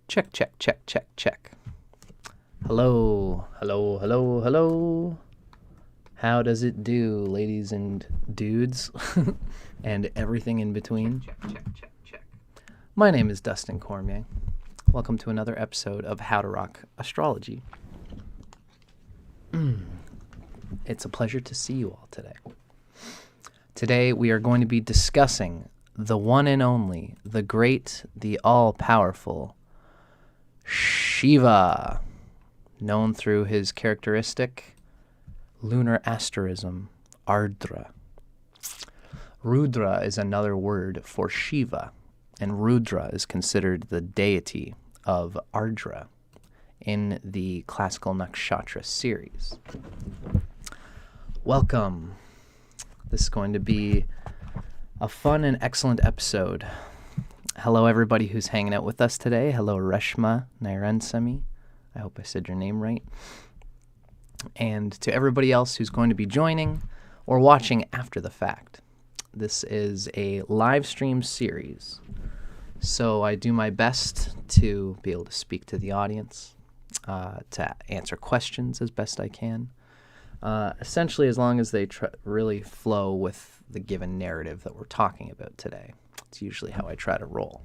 Check, check, check, check, check. Hello, hello, hello, hello. How does it do, ladies and dudes, and everything in between? Check, check, check, check. My name is Dustin Cormier. Welcome to another episode of How to Rock Astrology. It's a pleasure to see you all today. Today we are going to be discussing the one and only, the great, the all-powerful Shiva, known through his characteristic lunar asterism, Ardra. Rudra is another word for Shiva, and Rudra is considered the deity of Ardra in the classical Nakshatra series. Welcome. This is going to be a fun and excellent episode. Hello, everybody who's hanging out with us today. Hello, Reshma Nairansami. I hope I said your name right. And to everybody else who's going to be joining or watching after the fact. This is a live stream series, so I do my best to be able to speak to the audience, to answer questions as best I can. Essentially, as long as they really flow with the given narrative that we're talking about today. It's usually how I try to roll.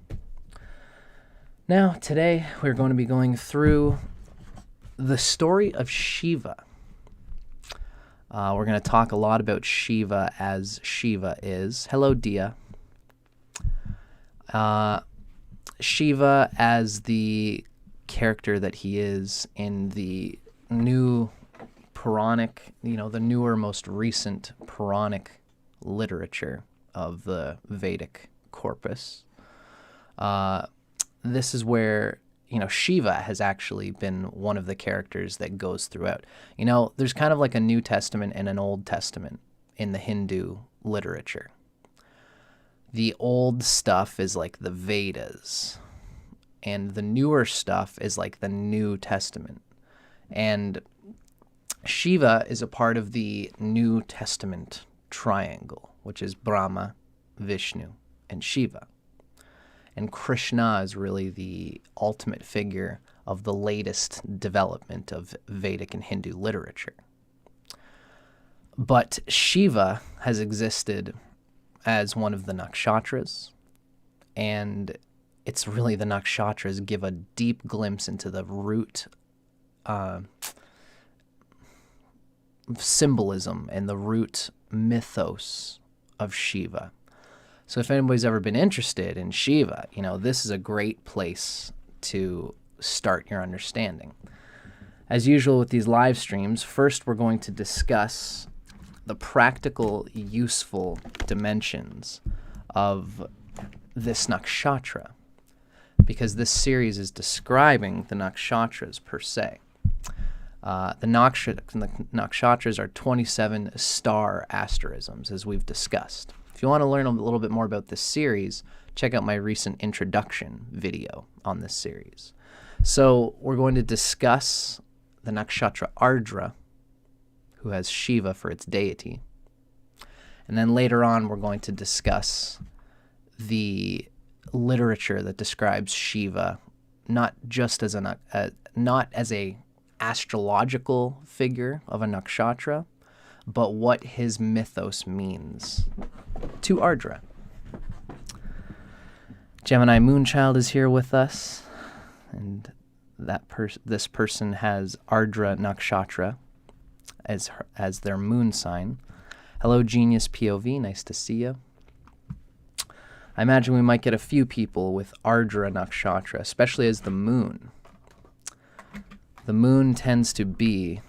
Now, today, we're going to be going through the story of Shiva. We're going to talk a lot about Shiva as Shiva is. Hello, Dia. Shiva as the character that he is in the new Puranic, the newer, most recent Puranic literature of the Vedic corpus. This is where, Shiva has actually been one of the characters that goes throughout. There's kind of like a New Testament and an Old Testament in the Hindu literature. The old stuff is like the Vedas, and the newer stuff is like the New Testament. And Shiva is a part of the New Testament triangle, which is Brahma, Vishnu, and Shiva. And Krishna is really the ultimate figure of the latest development of Vedic and Hindu literature. But Shiva has existed as one of the Nakshatras, and it's really the Nakshatras give a deep glimpse into the root symbolism and the root mythos of Shiva. So if anybody's ever been interested in Shiva, this is a great place to start your understanding. As usual with these live streams, first we're going to discuss the practical, useful dimensions of this nakshatra, because this series is describing the nakshatras per se. The nakshatras are 27 star asterisms, as we've discussed. If you want to learn a little bit more about this series, check out my recent introduction video on this series. So we're going to discuss the nakshatra Ardra, who has Shiva for its deity. And then later on, we're going to discuss the literature that describes Shiva, not just as not as a astrological figure of a nakshatra, but what his mythos means to Ardra. Gemini Moonchild is here with us, and this person has Ardra Nakshatra as their moon sign. Hello, Genius POV, nice to see you. I imagine we might get a few people with Ardra Nakshatra, especially as the moon. The moon tends to be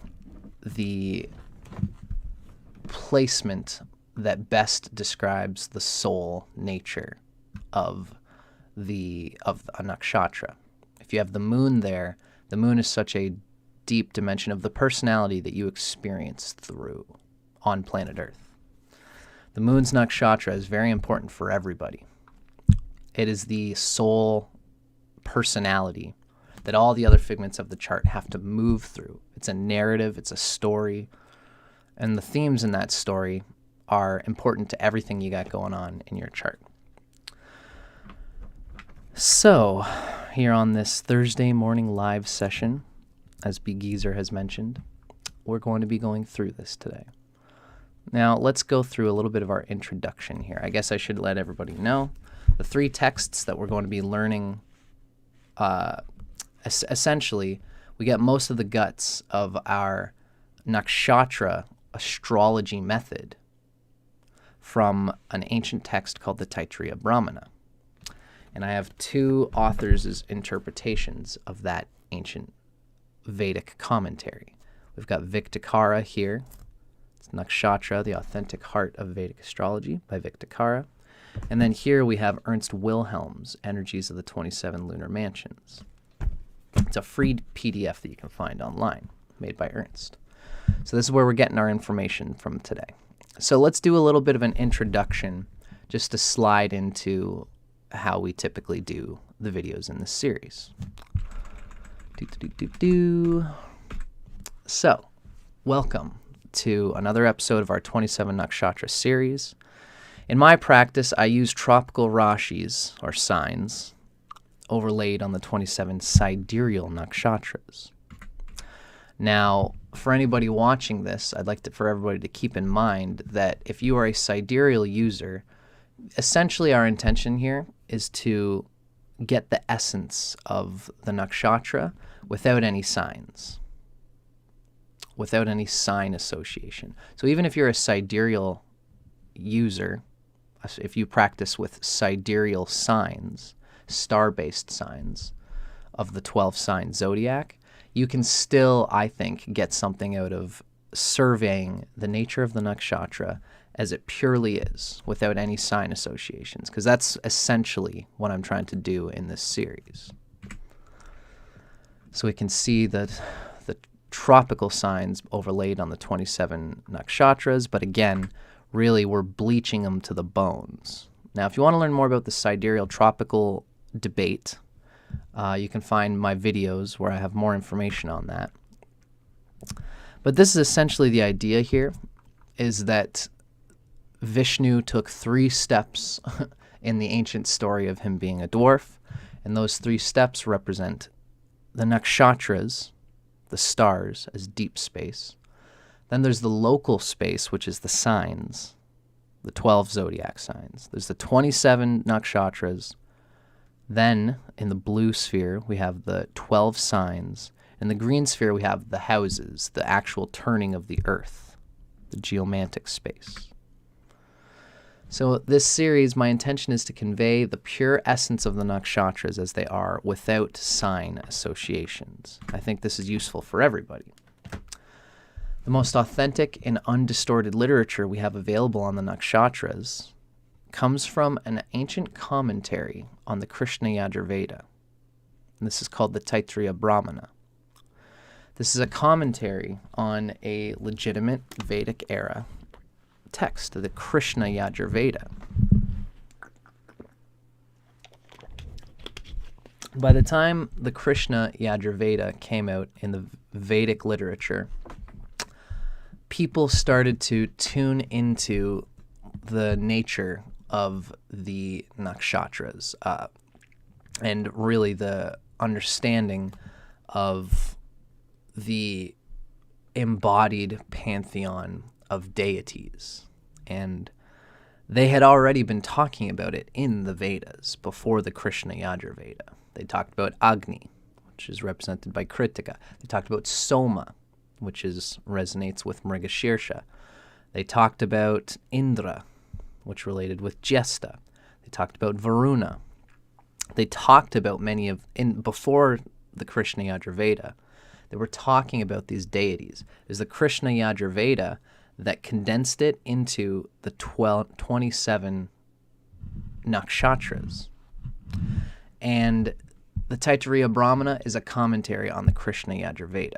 the placement that best describes the soul nature of a nakshatra. If you have the moon there, the moon is such a deep dimension of the personality that you experience through on planet Earth. The moon's nakshatra is very important for everybody. It is the soul personality that all the other figments of the chart have to move through. It's a narrative, it's a story, and the themes in that story are important to everything you got going on in your chart. So, here on this Thursday morning live session, as Big Geezer has mentioned. We're going to be going through this today. Now, let's go through a little bit of our introduction here. I guess I should let everybody know the three texts that we're going to be learning. Essentially, we get most of the guts of our nakshatra astrology method from an ancient text called the Taittiriya Brahmana. And I have two authors' interpretations of that ancient Vedic commentary. We've got Vic Dicara here. It's Nakshatra, the Authentic Heart of Vedic Astrology by Vic Dicara. And then here we have Ernst Wilhelm's Energies of the 27 Lunar Mansions. It's a free PDF that you can find online, made by Ernst. So this is where we're getting our information from today. So let's do a little bit of an introduction just to slide into how we typically do the videos in this series. So, welcome to another episode of our 27 Nakshatra series. In my practice, I use tropical rashis, or signs, overlaid on the 27 sidereal nakshatras. Now, for anybody watching this, I'd like for everybody to keep in mind that if you are a sidereal user, essentially our intention here is to get the essence of the nakshatra without any signs, without any sign association. So even if you're a sidereal user, if you practice with sidereal signs, star-based signs of the 12-sign Zodiac, you can still, I think, get something out of surveying the nature of the nakshatra as it purely is, without any sign associations, because that's essentially what I'm trying to do in this series. So we can see that the tropical signs overlaid on the 27 nakshatras, but again, really we're bleaching them to the bones. Now, if you want to learn more about the sidereal tropical debate, you can find my videos where I have more information on that. But this is essentially the idea here, is that Vishnu took 3 steps in the ancient story of him being a dwarf, and those 3 steps represent the nakshatras, the stars, as deep space. Then there's the local space, which is the signs, the 12 zodiac signs. There's the 27 nakshatras. Then, in the blue sphere, we have the 12 signs. In the green sphere, we have the houses, the actual turning of the earth, the geomantic space. So this series, my intention is to convey the pure essence of the nakshatras as they are, without sign associations. I think this is useful for everybody. The most authentic and undistorted literature we have available on the nakshatras comes from an ancient commentary on the Krishna Yajurveda. And this is called the Taittiriya Brahmana. This is a commentary on a legitimate Vedic era text, the Krishna Yajurveda. By the time the Krishna Yajurveda came out in the Vedic literature, people started to tune into the nature of the nakshatras and really the understanding of the embodied pantheon of deities. And they had already been talking about it in the Vedas before the Krishna Yajurveda. They talked about Agni, which is represented by Kritika. They talked about Soma, which resonates with Mrigashirsha. They talked about Indra, which related with Jesta. They talked about Varuna. They talked about before the Krishna Yajurveda, they were talking about these deities. It was the Krishna Yajurveda that condensed it into the 27 nakshatras. And the Taittiriya Brahmana is a commentary on the Krishna Yajurveda.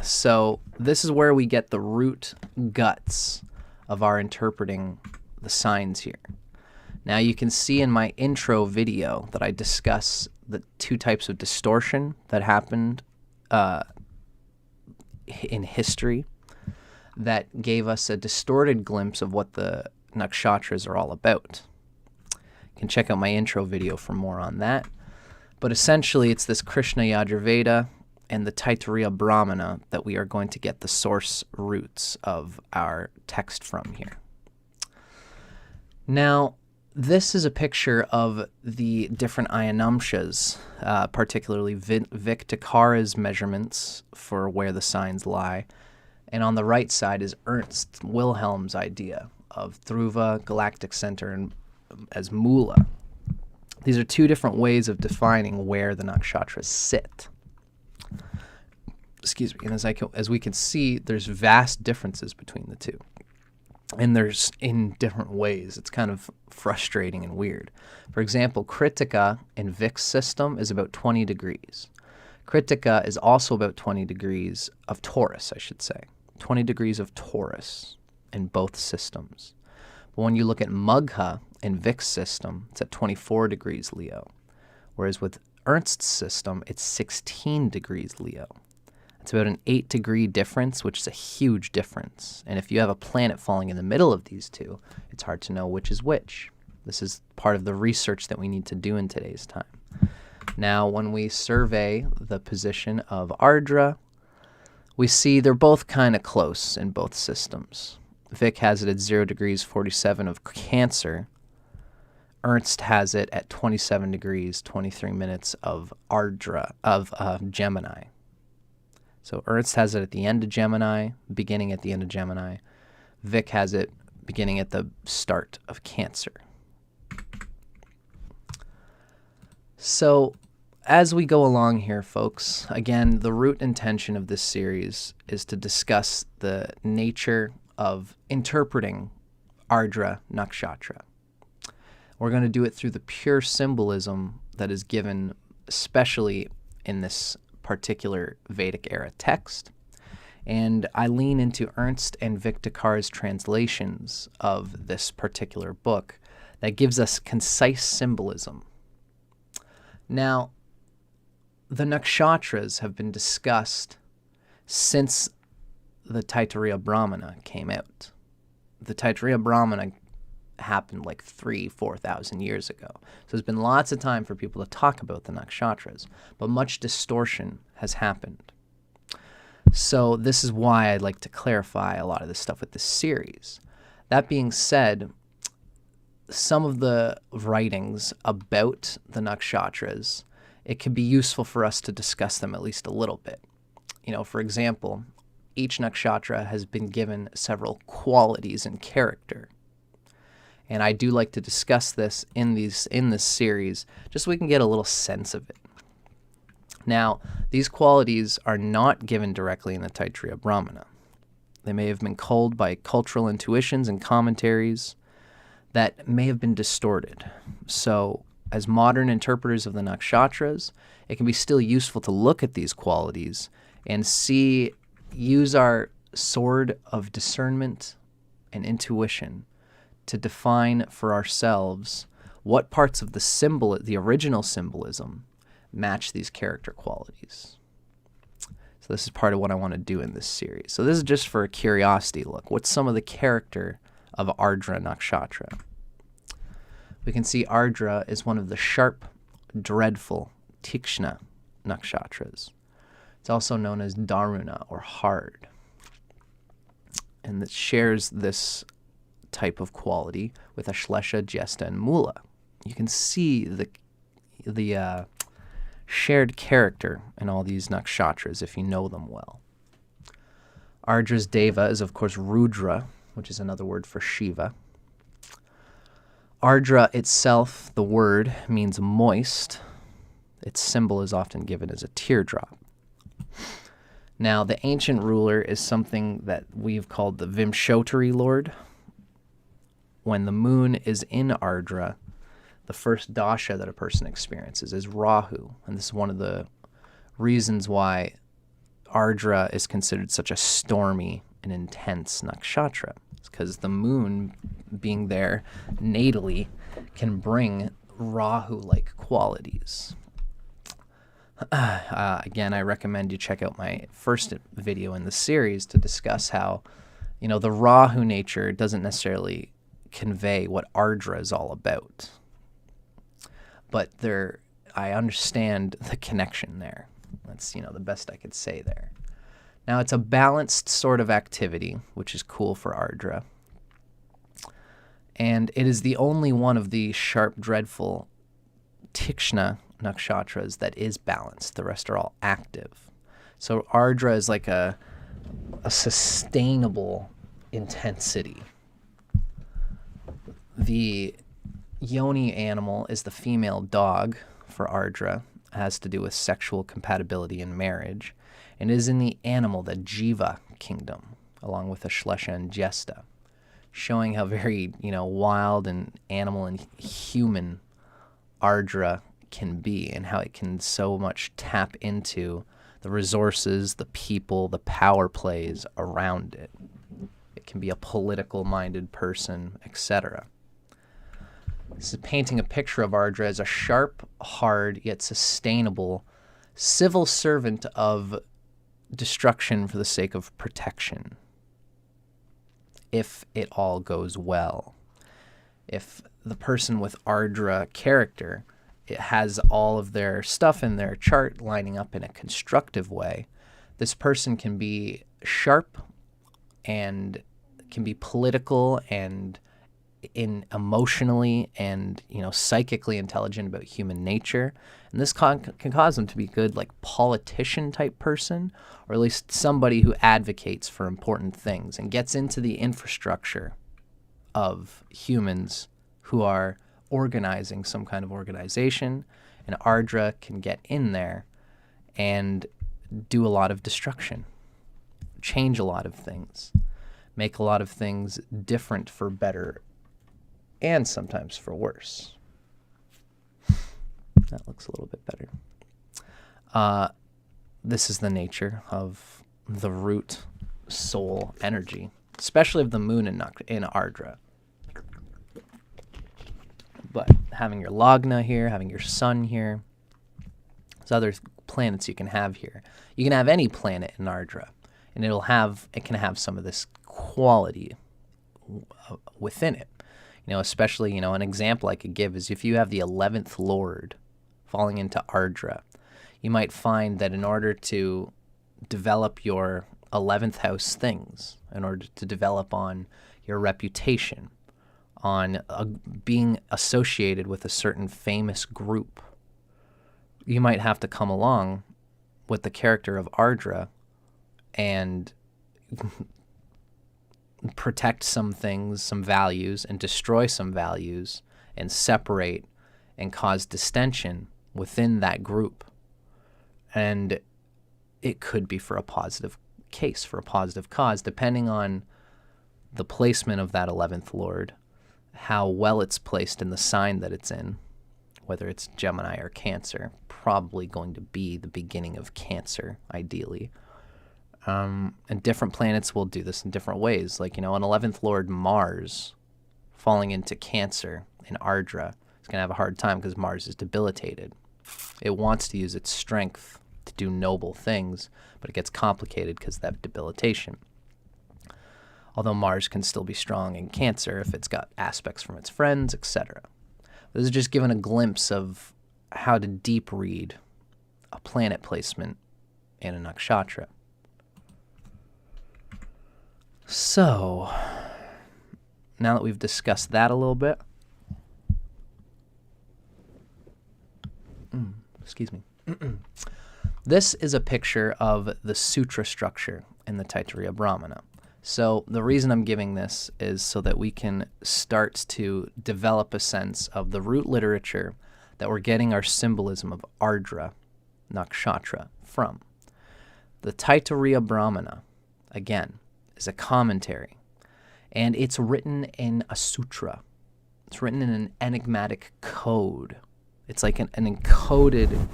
So this is where we get the root guts of our interpreting the signs here. Now you can see in my intro video that I discuss the 2 types of distortion that happened in history that gave us a distorted glimpse of what the nakshatras are all about. You can check out my intro video for more on that. But essentially, it's this Krishna Yajurveda and the Taittiriya Brahmana that we are going to get the source roots of our text from here. Now, this is a picture of the different ayanamshas, particularly Vic Dicara's measurements for where the signs lie. And on the right side is Ernst Wilhelm's idea of Dhruva, galactic center, and as Mula. These are two different ways of defining where the nakshatras sit. Excuse me. And as we can see, there's vast differences between the two. And there's in different ways. It's kind of frustrating and weird. For example, Kritika in Vic's system is about 20 degrees. Kritika is also about 20 degrees of Taurus, I should say. 20 degrees of Taurus in both systems. But when you look at Magha in Vic's system, it's at 24 degrees Leo. Whereas with Ernst's system, it's 16 degrees Leo. It's about an 8-degree difference, which is a huge difference. And if you have a planet falling in the middle of these two, it's hard to know which is which. This is part of the research that we need to do in today's time. Now, when we survey the position of Ardra, we see they're both kind of close in both systems. Vic has it at 0 degrees 47 of Cancer. Ernst has it at 27 degrees 23 minutes of Ardra, of Gemini. So Ernst has it at the end of Gemini, beginning at the end of Gemini. Vic has it beginning at the start of Cancer. So as we go along here, folks, again, the root intention of this series is to discuss the nature of interpreting Ardra Nakshatra. We're going to do it through the pure symbolism that is given, especially in this particular Vedic era text, and I lean into Ernst and Vic Dicara's translations of this particular book that gives us concise symbolism. Now, the nakshatras have been discussed since the Taittiriya Brahmana came out. The Taittiriya Brahmana happened like 4,000 years ago. So there's been lots of time for people to talk about the nakshatras, but much distortion has happened. So this is why I'd like to clarify a lot of this stuff with this series. That being said, some of the writings about the nakshatras, it can be useful for us to discuss them at least a little bit. You know, for example, each nakshatra has been given several qualities and character. And I do like to discuss this in this series, just so we can get a little sense of it. Now, these qualities are not given directly in the Taittiriya Brahmana. They may have been culled by cultural intuitions and commentaries that may have been distorted. So, as modern interpreters of the nakshatras, it can be still useful to look at these qualities and use our sword of discernment and intuition to define for ourselves what parts of the original symbolism match these character qualities. So this is part of what I want to do in this series. So this is just for a curiosity look. What's some of the character of Ardra Nakshatra? We can see Ardra is one of the sharp, dreadful, tikshna nakshatras. It's also known as Daruna, or hard. And it shares this type of quality with Ashlesha, Jesta, and Mula. You can see the shared character in all these nakshatras if you know them well. Ardra's deva is, of course, Rudra, which is another word for Shiva. Ardra itself, the word, means moist. Its symbol is often given as a teardrop. Now, the ancient ruler is something that we've called the Vimshotari Lord. When the moon is in Ardra, the first dasha that a person experiences is Rahu. And this is one of the reasons why Ardra is considered such a stormy and intense nakshatra. It's because the moon being there natally can bring Rahu-like qualities. Again, I recommend you check out my first video in the series to discuss how, the Rahu nature doesn't necessarily convey what Ardra is all about. but I understand the connection there. That's, the best I could say there. Now, it's a balanced sort of activity, which is cool for Ardra. And it is the only one of the sharp, dreadful Tikshna nakshatras that is balanced. The rest are all active. So Ardra is like a sustainable intensity. The yoni animal is the female dog for Ardra. It has to do with sexual compatibility in marriage, and is in the animal, the jiva kingdom, along with the shlesha and jesta, showing how very, wild and animal and human Ardra can be, and how it can so much tap into the resources, the people, the power plays around it. It can be a political-minded person, etc. This is painting a picture of Ardra as a sharp, hard, yet sustainable civil servant of destruction for the sake of protection. If it all goes well. If the person with Ardra character, it has all of their stuff in their chart lining up in a constructive way, this person can be sharp and can be political and emotionally and psychically intelligent about human nature, and this can cause them to be good, like politician type person, or at least somebody who advocates for important things and gets into the infrastructure of humans who are organizing some kind of organization, and Ardra can get in there and do a lot of destruction, change a lot of things, make a lot of things different for better and sometimes for worse. That looks a little bit better. This is the nature of the root soul energy, especially of the moon in Ardra. But having your Lagna here, having your sun here, there's other planets you can have here. You can have any planet in Ardra, and it can have some of this quality within it. Especially, an example I could give is if you have the 11th Lord falling into Ardra, you might find that in order to develop your 11th house things, in order to develop on your reputation, on being associated with a certain famous group, you might have to come along with the character of Ardra and protect some things, some values, and destroy some values, and separate and cause distension within that group. And it could be for a positive case, for a positive cause, depending on the placement of that 11th Lord, how well it's placed in the sign that it's in, whether it's Gemini or Cancer, probably going to be the beginning of Cancer, ideally. And different planets will do this in different ways. Like, an 11th Lord Mars falling into Cancer in Ardra is going to have a hard time because Mars is debilitated. It wants to use its strength to do noble things, but it gets complicated because of that debilitation. Although Mars can still be strong in Cancer if it's got aspects from its friends, etc. This is just giving a glimpse of how to deep read a planet placement in a nakshatra. So, now that we've discussed that a little bit, excuse me, this is a picture of the sutra structure in the Taittiriya Brahmana. So the reason I'm giving this is so that we can start to develop a sense of the root literature that we're getting our symbolism of Ardra Nakshatra from. The Taittiriya Brahmana, again, is a commentary, and it's written in a sutra. It's written in an enigmatic code. It's like an encoded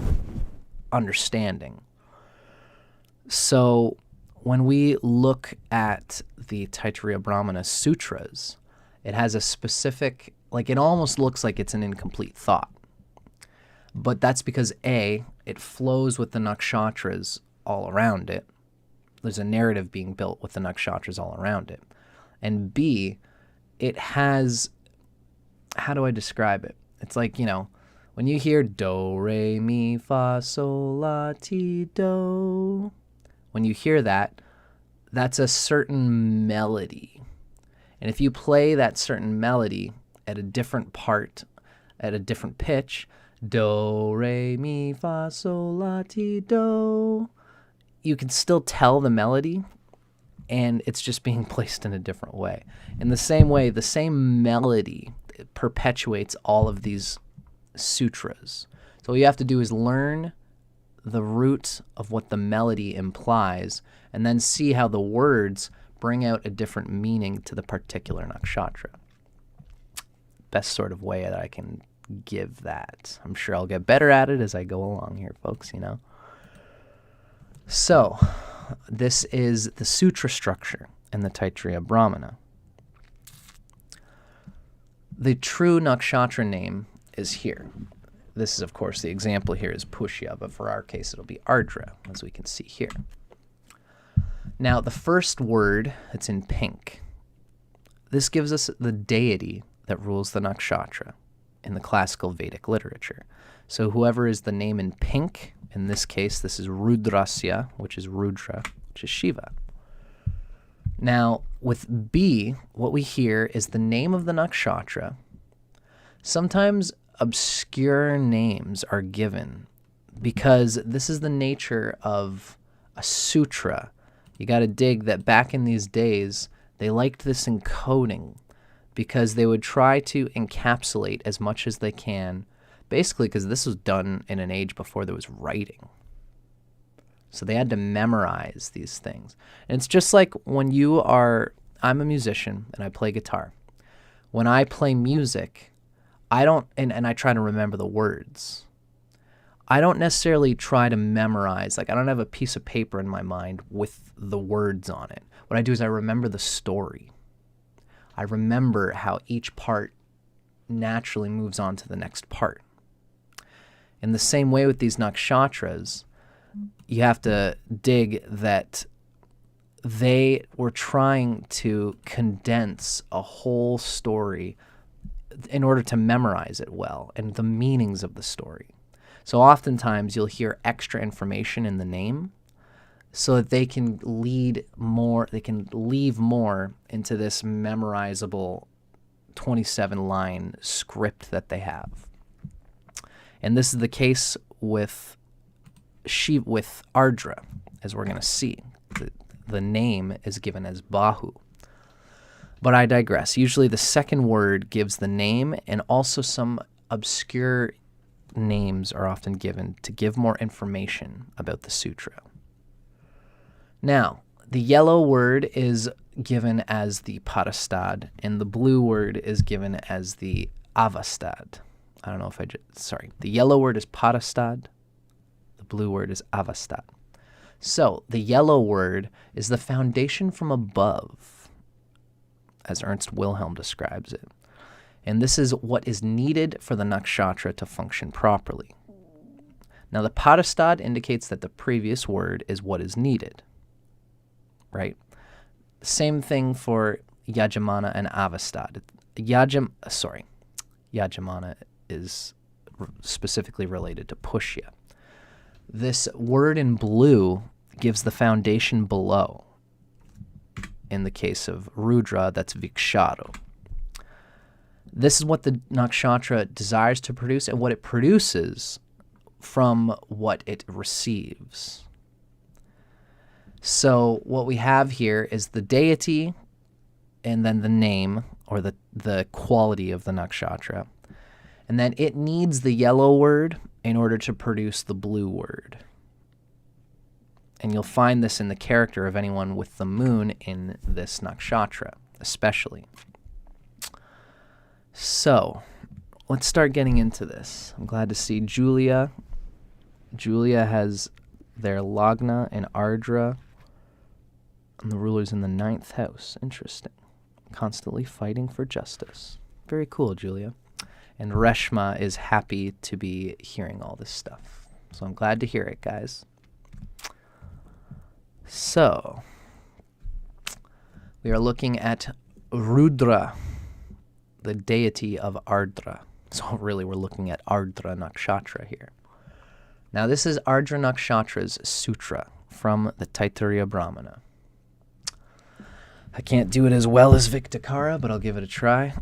understanding. So when we look at the Taittiriya Brahmana sutras, it has a specific, it almost looks like it's an incomplete thought. But that's because A, it flows with the nakshatras all around it. There's a narrative being built with the nakshatras all around it. And B, it has, how do I describe it? It's like, When you hear do, re, mi, fa, sol, la, ti, do, when you hear that, that's a certain melody. And if you play that certain melody at a different part, at a different pitch, do, re, mi, fa, sol, la, ti, do, you can still tell the melody, and it's just being placed in a different way. In the same way, the same melody perpetuates all of these sutras. So what you have to do is learn the root of what the melody implies, and then see how the words bring out a different meaning to the particular nakshatra. Best sort of way that I can give that. I'm sure I'll get better at it as I go along here, folks, you know. So, this is the sutra structure in the Taittiriya Brahmana. The true nakshatra name is here. This is, of course, the example here is Pushya, but for our case, it'll be Ardra, as we can see here. Now, the first word that's in pink, this gives us the deity that rules the nakshatra in the classical Vedic literature. So whoever is the name in pink, in this case, this is Rudrasya, which is Rudra, which is Shiva. Now, with B, what we hear is the name of the nakshatra. Sometimes obscure names are given because this is the nature of a sutra. You got to dig that back in these days, they liked this encoding because they would try to encapsulate as much as they can, basically because this was done in an age before there was writing. So they had to memorize these things. And it's just like when I'm a musician and I play guitar. When I play music, I don't, and I try to remember the words. I don't necessarily try to memorize, like I don't have a piece of paper in my mind with the words on it. What I do is I remember the story. I remember how each part naturally moves on to the next part. In the same way with these nakshatras, you have to dig that they were trying to condense a whole story in order to memorize it well and the meanings of the story. So oftentimes you'll hear extra information in the name so that they can leave more into this memorizable 27-line script that they have. And this is the case with Ardra, as we're going to see. The name is given as Bahu. But I digress. Usually the second word gives the name, and also some obscure names are often given to give more information about the sutra. Now, the yellow word is given as the Parastad, and the blue word is given as the Avastad. I don't know if the yellow word is Parastad, the blue word is Avastad. So, the yellow word is the foundation from above, as Ernst Wilhelm describes it. And this is what is needed for the nakshatra to function properly. Now, the Parastad indicates that the previous word is what is needed, right? Same thing for Yajamana and Avastad. Yajamana is specifically related to Pushya. This word in blue gives the foundation below. In the case of Rudra, that's Viksharo. This is what the nakshatra desires to produce and what it produces from what it receives. So what we have here is the deity and then the name or the quality of the nakshatra. And then it needs the yellow word in order to produce the blue word. And you'll find this in the character of anyone with the moon in this nakshatra, especially. So, let's start getting into this. I'm glad to see Julia. Julia has their Lagna in Ardra, and the ruler's in the 9th house. Interesting. Constantly fighting for justice. Very cool, Julia. And Reshma is happy to be hearing all this stuff. So I'm glad to hear it, guys. So, we are looking at Rudra, the deity of Ardra. So really we're looking at Ardra Nakshatra here. Now this is Ardra Nakshatra's Sutra from the Taittiriya Brahmana. I can't do it as well as Vic Dicara, but I'll give it a try.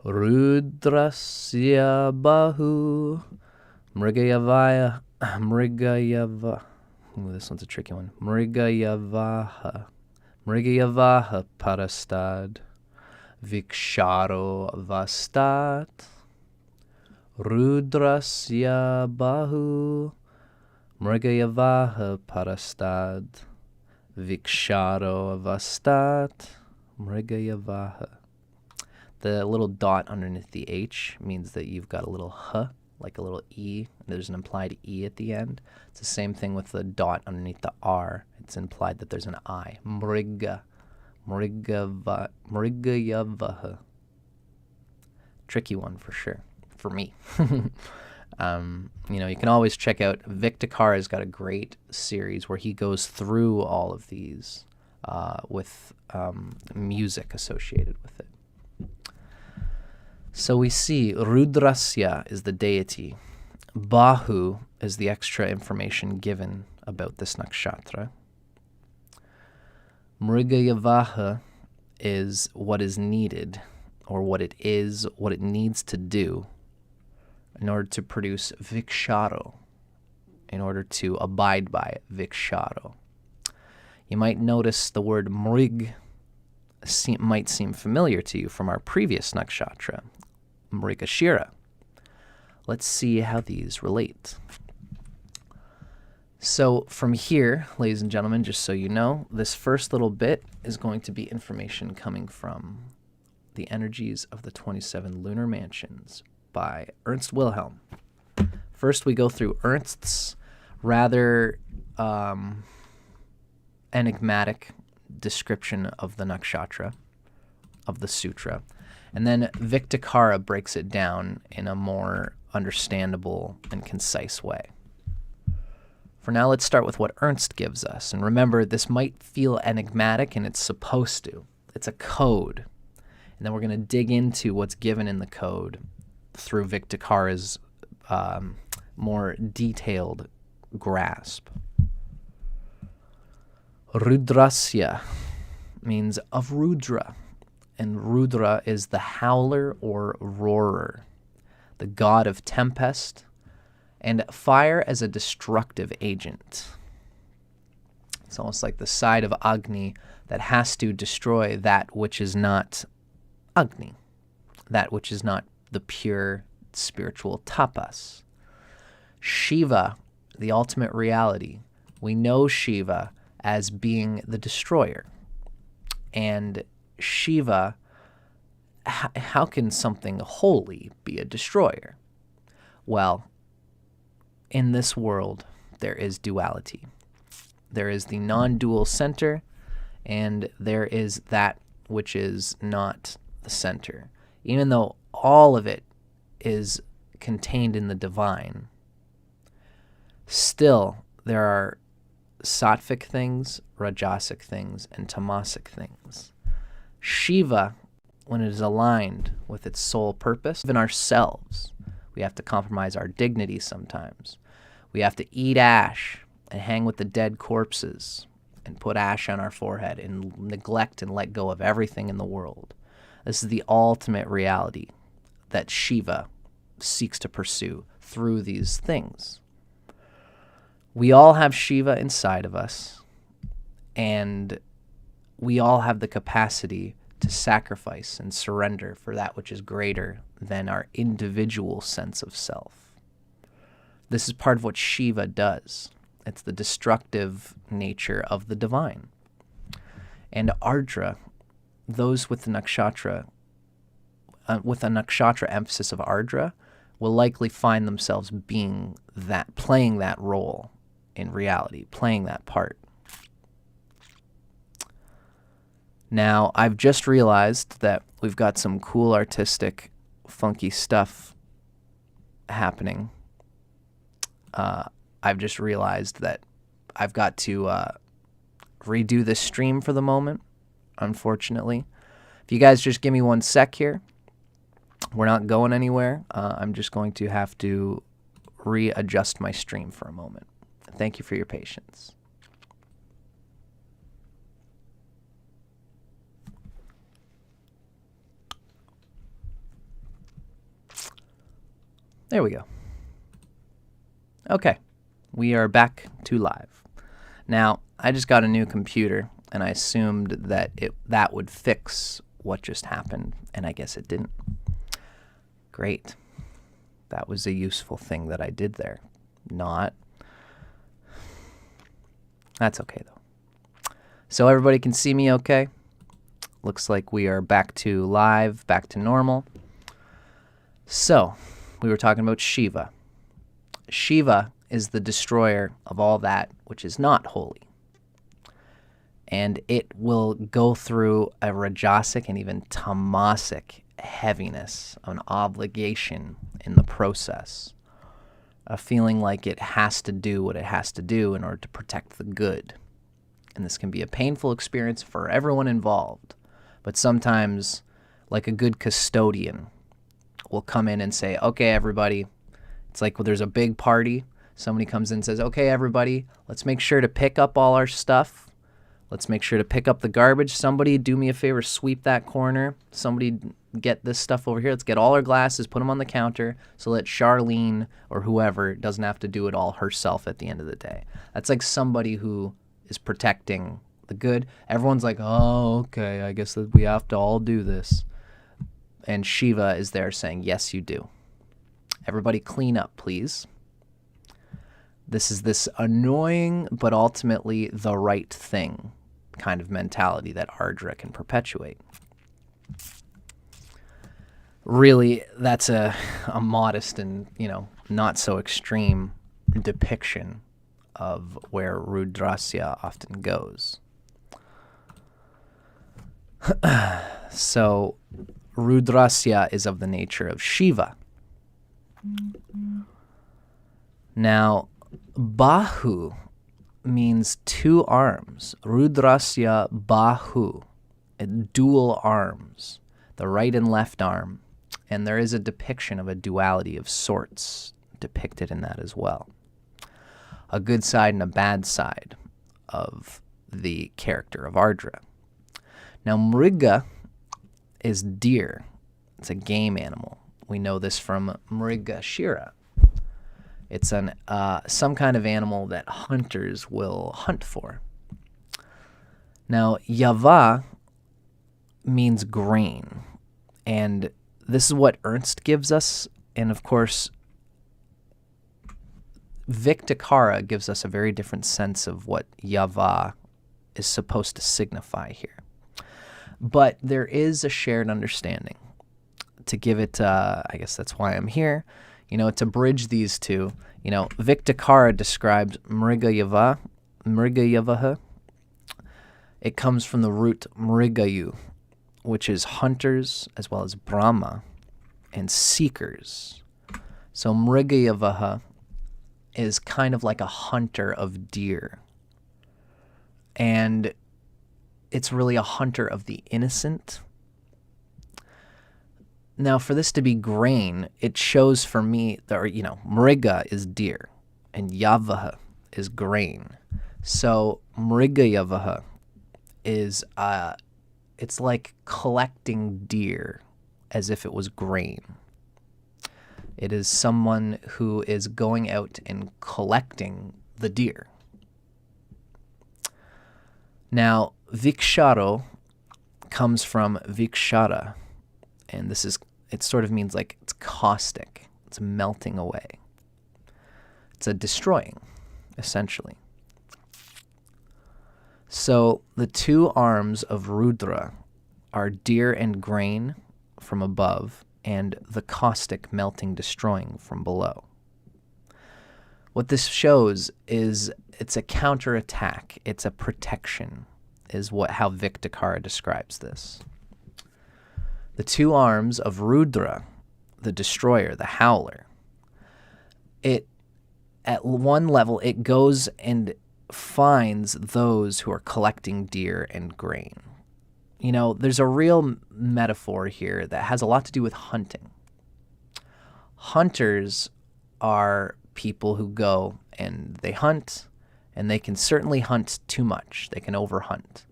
Rudrasya bahu mrigayavaya mrigayava. Ooh, this one's a tricky one. Mrigayavaha parastad viksharo vastat Rudrasya bahu mrigayavaha parastad Viksharo avastat mrigayavaha. The little dot underneath the H means that you've got a little H, like a little E. There's an implied E at the end. It's the same thing with the dot underneath the R. It's implied that there's an I. Mrigayavaha. Tricky one for sure, for me. You can always check out Vic Dicara's got a great series where he goes through all of these with music associated with it. So we see Rudrasya is the deity. Bahu is the extra information given about this nakshatra. Mrigayavaha is what is needed, or what it is, what it needs to do in order to produce viksharo, in order to abide by viksharo. You might notice the word mrig might seem familiar to you from our previous nakshatra, Mrigashira. Let's see how these relate. So from here, ladies and gentlemen, just so you know, this first little bit is going to be information coming from the energies of the 27 lunar mansions by Ernst Wilhelm. First, we go through Ernst's rather enigmatic description of the nakshatra, of the sutra, and then Vic Dicara breaks it down in a more understandable and concise way. For now, let's start with what Ernst gives us. And remember, this might feel enigmatic, and it's supposed to. It's a code. And then we're going to dig into what's given in the code through Vic Dicara's more detailed grasp. Rudrasya means of Rudra, and Rudra is the howler or roarer, the god of tempest, and fire as a destructive agent. It's almost like the side of Agni that has to destroy that which is not Agni, that which is not the pure spiritual tapas. Shiva, the ultimate reality. We know Shiva as being the destroyer. And Shiva, how can something holy be a destroyer? Well, in this world, there is duality. There is the non-dual center, and there is that which is not the center. Even though all of it is contained in the divine, still there are sattvic things, rajasic things, and tamasic things. Shiva, when it is aligned with its sole purpose, even ourselves, we have to compromise our dignity sometimes. We have to eat ash and hang with the dead corpses and put ash on our forehead and neglect and let go of everything in the world. This is the ultimate reality that Shiva seeks to pursue through these things. We all have Shiva inside of us, and we all have the capacity to sacrifice and surrender for that which is greater than our individual sense of self. This is part of what Shiva does. It's the destructive nature of the divine. And Ardra, those with the nakshatra, with a nakshatra emphasis of Ardra, will likely find themselves being that, playing that role in reality, playing that part. Now, I've just realized that we've got some cool, artistic, funky stuff happening. I've just realized that I've got to redo this stream for the moment, unfortunately. If you guys just give me 1 sec here, We're not going anywhere. I'm just going to have to readjust my stream for a moment. Thank you for your patience. There we go. Okay, we are back to live. Now, I just got a new computer, and I assumed that that would fix what just happened, and I guess it didn't. Great. That was a useful thing that I did there. Not. That's okay, though. So everybody can see me okay? Looks like we are back to live, back to normal. So, we were talking about Shiva. Shiva is the destroyer of all that which is not holy. And it will go through a rajasic and even tamasic heaviness, an obligation in the process, a feeling like it has to do what it has to do in order to protect the good. And this can be a painful experience for everyone involved. But sometimes, like a good custodian will come in and say, okay, everybody, it's like when there's a big party, somebody comes in and says, okay, everybody, let's make sure to pick up all our stuff. Let's make sure to pick up the garbage. Somebody do me a favor, sweep that corner. Somebody get this stuff over here. Let's get all our glasses, put them on the counter, so that Charlene or whoever doesn't have to do it all herself at the end of the day. That's like somebody who is protecting the good. Everyone's like, oh, okay, I guess that we have to all do this. And Shiva is there saying, yes, you do. Everybody clean up, please. This is this annoying, but ultimately the right thing kind of mentality that Ardra can perpetuate. Really, that's a modest and, not so extreme depiction of where Rudrasya often goes. So, Rudrasya is of the nature of Shiva. Now, Bahu means two arms. Rudrasya Bahu, dual arms, the right and left arm. And there is a depiction of a duality of sorts depicted in that as well. A good side and a bad side of the character of Ardra. Now, Mriga is deer. It's a game animal. We know this from Mrigashira. It's some kind of animal that hunters will hunt for. Now, Yava means grain, and this is what Ernst gives us, and of course, Vic Dicara gives us a very different sense of what Yava is supposed to signify here. But there is a shared understanding. To give it, I guess that's why I'm here, to bridge these two. Vic Dicara described Mrigayavaha. It comes from the root Mrigayu, which is hunters as well as Brahma and seekers. So Mrigayavaha is kind of like a hunter of deer. And it's really a hunter of the innocent. Now, for this to be grain, it shows for me that, Mriga is deer and Yavaha is grain. So Mrigayavaha is, it's like collecting deer as if it was grain. It is someone who is going out and collecting the deer. Now, Viksharo comes from Vikshara, and it sort of means like it's caustic, it's melting away. It's a destroying, essentially. So the two arms of Rudra are deer and grain from above, and the caustic melting, destroying from below. What this shows is it's a counterattack, it's a protection, is how Vic Dicara describes this. The two arms of Rudra, the destroyer, the howler, at one level, it goes and finds those who are collecting deer and grain. there's a real metaphor here that has a lot to do with hunting. Hunters are people who go and they hunt, and they can certainly hunt too much. They can overhunt.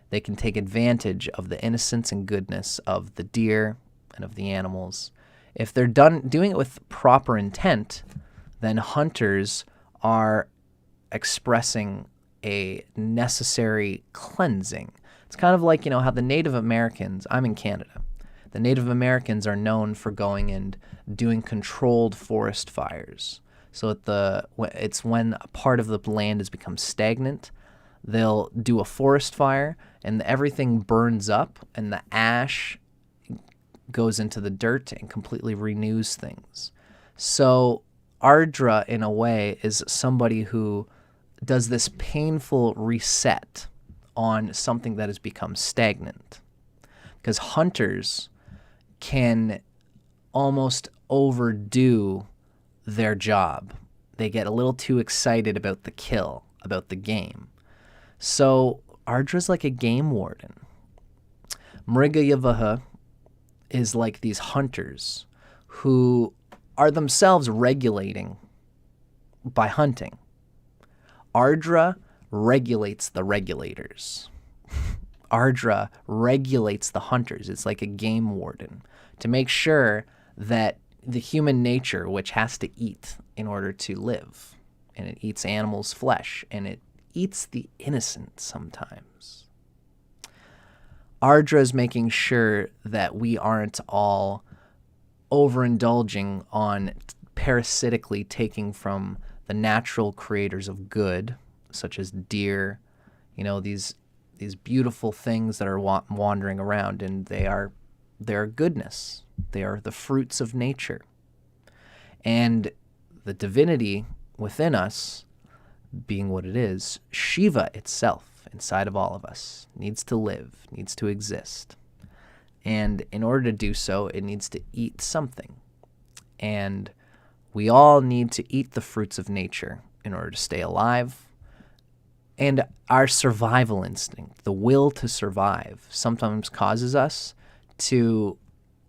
They can take advantage of the innocence and goodness of the deer and of the animals. If they're doing it with proper intent, then hunters are expressing a necessary cleansing. It's kind of like, how the Native Americans, I'm in Canada, the Native Americans are known for going and doing controlled forest fires. So it's when a part of the land has become stagnant, they'll do a forest fire and everything burns up and the ash goes into the dirt and completely renews things. So Ardra, in a way, is somebody who does this painful reset on something that has become stagnant. Because hunters can almost overdo their job. They get a little too excited about the kill, about the game. So Ardra's like a game warden. Mrigayavaha is like these hunters who are themselves regulating by hunting. Ardra regulates the regulators. Ardra regulates the hunters. It's like a game warden to make sure that the human nature, which has to eat in order to live, and it eats animals' flesh, and it eats the innocent sometimes. Ardra is making sure that we aren't all overindulging on parasitically taking from the natural creators of good, such as deer, these beautiful things that are wandering around, and they are goodness. They are the fruits of nature. And the divinity within us, being what it is, Shiva itself, inside of all of us, needs to live, needs to exist. And in order to do so, it needs to eat something. And we all need to eat the fruits of nature in order to stay alive. And our survival instinct, the will to survive, sometimes causes us to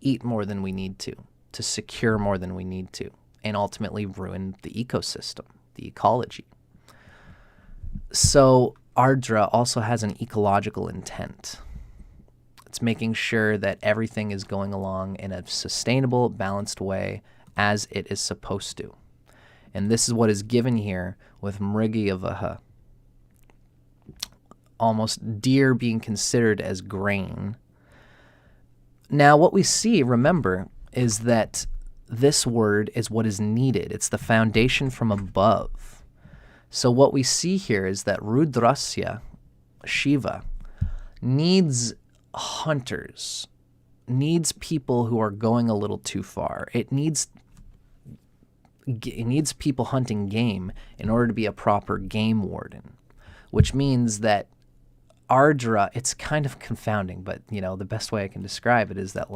eat more than we need to secure more than we need to, and ultimately ruin the ecosystem, the ecology. So Ardra also has an ecological intent. It's making sure that everything is going along in a sustainable, balanced way as it is supposed to. And this is what is given here with Mrigayavaha. Almost deer being considered as grain. Now, what we see, remember, is that this word is what is needed. It's the foundation from above. So what we see here is that Rudrasya, Shiva, needs hunters, needs people who are going a little too far. It needs people hunting game in order to be a proper game warden, which means that Ardra, it's kind of confounding, but the best way I can describe it is that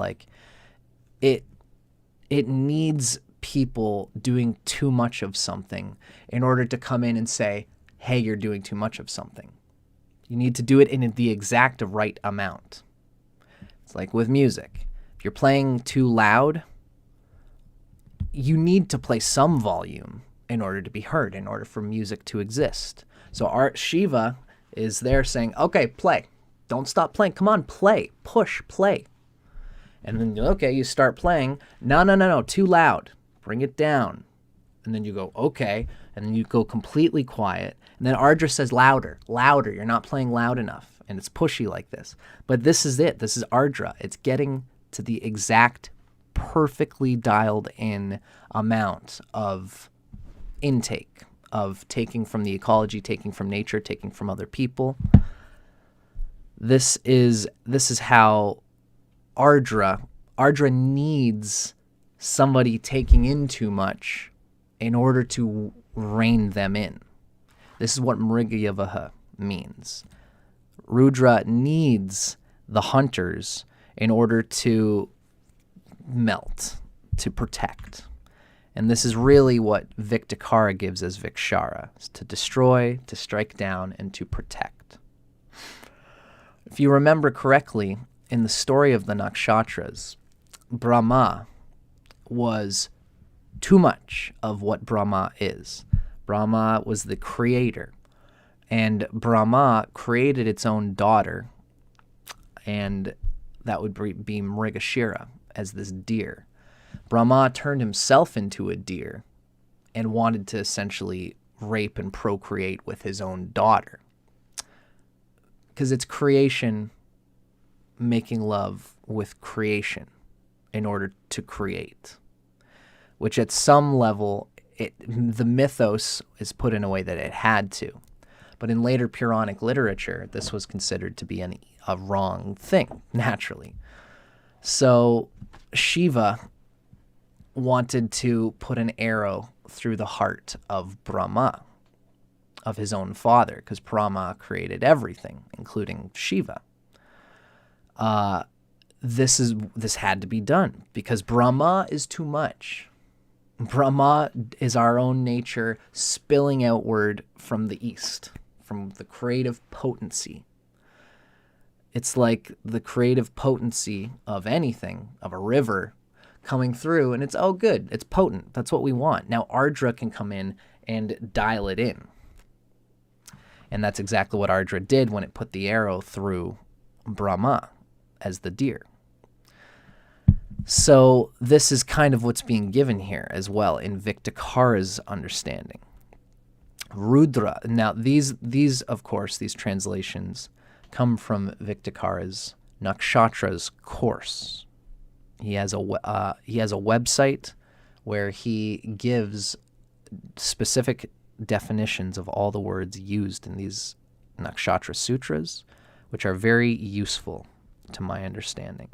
it needs people doing too much of something in order to come in and say, hey, you're doing too much of something. You need to do it in the exact right amount. It's like with music. If you're playing too loud, you need to play some volume in order to be heard, in order for music to exist. So Shiva is there saying, okay, play. Don't stop playing. Come on, play. Push, play. And then, okay, you start playing. No, too loud. Bring it down. And then you go, okay. And then you go completely quiet. And then Ardra says, louder, louder. You're not playing loud enough. And it's pushy like this. But this is it. This is Ardra. It's getting to the exact, perfectly dialed in amount of intake, of taking from the ecology, taking from nature, taking from other people. This is how Ardra needs somebody taking in too much in order to rein them in. This is what Mrigayavaha means. Rudra needs the hunters in order to melt, to protect. And this is really what Vic Dicara gives as Vikshara, to destroy, to strike down, and to protect. If you remember correctly, in the story of the Nakshatras, Brahma was too much of what Brahma is. Brahma was the creator, and Brahma created its own daughter, and that would be Mrigashira, as this deer. Brahma turned himself into a deer and wanted to essentially rape and procreate with his own daughter. Because it's creation making love with creation in order to create, which at some level, the mythos is put in a way that it had to. But in later Puranic literature, this was considered to be a wrong thing, naturally. So Shiva wanted to put an arrow through the heart of Brahma, of his own father, because Brahma created everything, including Shiva. This had to be done because Brahma is too much. Brahma is our own nature spilling outward from the east, from the creative potency. It's like the creative potency of anything, of a river, coming through, and it's, oh, good, it's potent. That's what we want. Now Ardra can come in and dial it in. And that's exactly what Ardra did when it put the arrow through Brahma as the deer. So this is kind of what's being given here as well in Vic Dicara's understanding. Rudra. Now these of course, these translations come from Vic Dicara's Nakshatras course. He has a website where he gives specific definitions of all the words used in these Nakshatra Sutras, which are very useful to my understanding.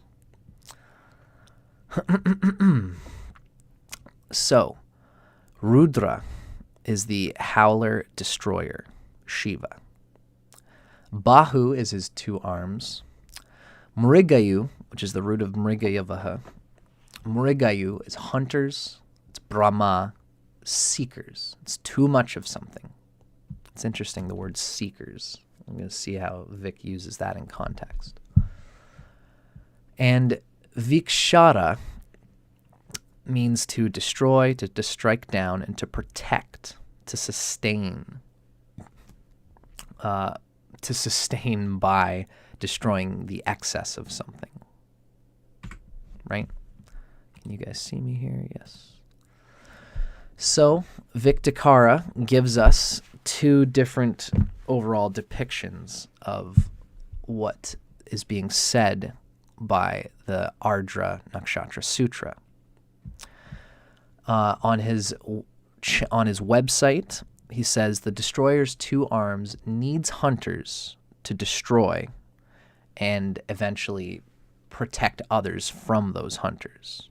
So, Rudra is the howler destroyer, Shiva. Bahu is his two arms. Mrigayu, which is the root of Mrigayavaha. Mrigayu is hunters. It's Brahma, seekers. It's too much of something. It's interesting, the word seekers. I'm going to see how Vic uses that in context. And Vikshara means to destroy, to strike down, and to protect, to sustain. To sustain by destroying the excess of something. Right? Can you guys see me here? Yes. So, Vic Dicara gives us two different overall depictions of what is being said by the Ardra Nakshatra Sutra. On his website, he says the destroyer's two arms needs hunters to destroy and eventually protect others from those hunters.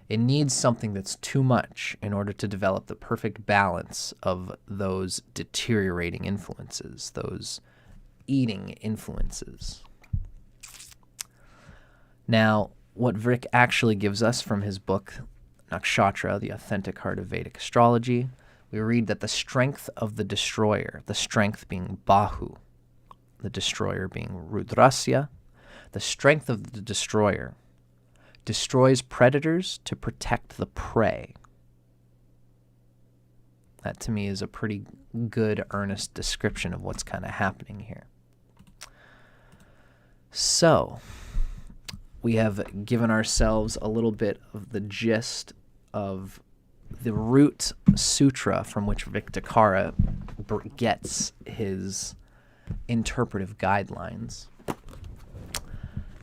It needs something that's too much in order to develop the perfect balance of those deteriorating influences, those eating influences. Now, what Vic actually gives us from his book, Nakshatra, The Authentic Heart of Vedic Astrology, we read that the strength of the destroyer, the strength being Bahu, the destroyer being Rudrasya, the strength of the destroyer destroys predators to protect the prey. That to me is a pretty good, earnest description of what's kind of happening here. So, we have given ourselves a little bit of the gist of the root sutra from which Vic Dicara gets his interpretive guidelines.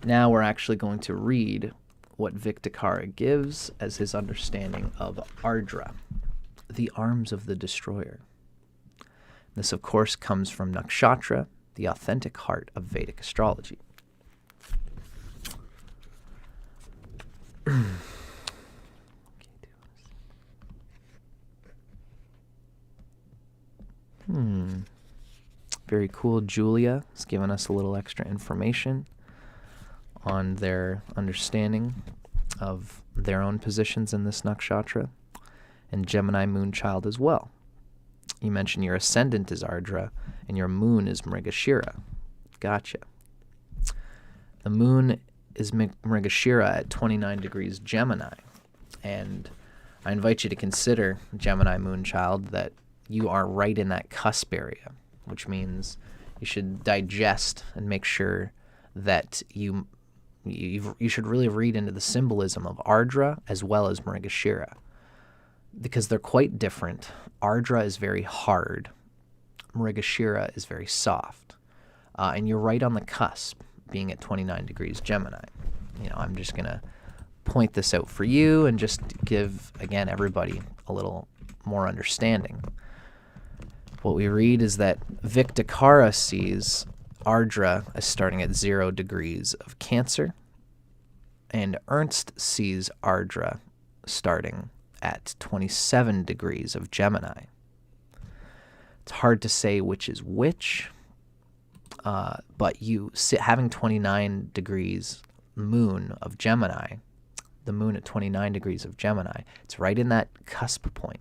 Now we're actually going to read what Vic Dicara gives as his understanding of Ardra, the arms of the destroyer. This, of course, comes from Nakshatra, the authentic heart of Vedic astrology. Very cool. Julia has given us a little extra information on their understanding of their own positions in this nakshatra, and Gemini Moonchild as well. You mentioned your ascendant is Ardra, and your moon is Mrigashira. Gotcha. The moon is Mrigashira at 29 degrees Gemini. And I invite you to consider, Gemini moon child, that you are right in that cusp area, which means you should digest and make sure that you should really read into the symbolism of Ardra as well as Mrigashira, because they're quite different. Ardra is very hard. Mrigashira is very soft. And you're right on the cusp, being at 29 degrees Gemini. I'm just going to point this out for you and just give, again, everybody a little more understanding. What we read is that Vic Dicara sees Ardra as starting at 0 degrees of Cancer, and Ernst sees Ardra starting at 27 degrees of Gemini. It's hard to say which is which, but having 29 degrees moon of Gemini, the moon at 29 degrees of Gemini, it's right in that cusp point.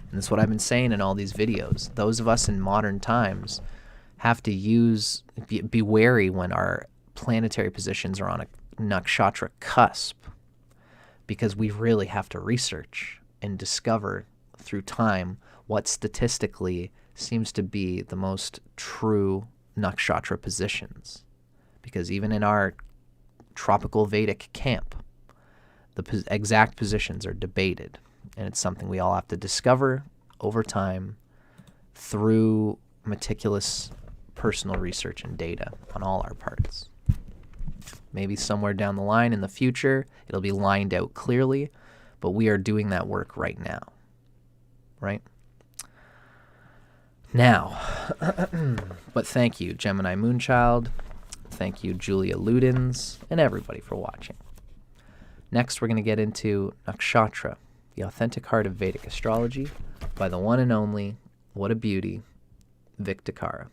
And that's what I've been saying in all these videos. Those of us in modern times have to be wary when our planetary positions are on a nakshatra cusp, because we really have to research and discover through time what statistically seems to be the most true nakshatra positions. Because even in our tropical Vedic camp, the exact positions are debated. And it's something we all have to discover over time through meticulous personal research and data on all our parts. Maybe somewhere down the line in the future, it'll be lined out clearly, but we are doing that work right now. Right? Now, but thank you, Gemini Moonchild. Thank you, Julia Ludens, and everybody for watching. Next, we're going to get into Nakshatra, the authentic heart of Vedic astrology, by the one and only, what a beauty, Vic Dicara.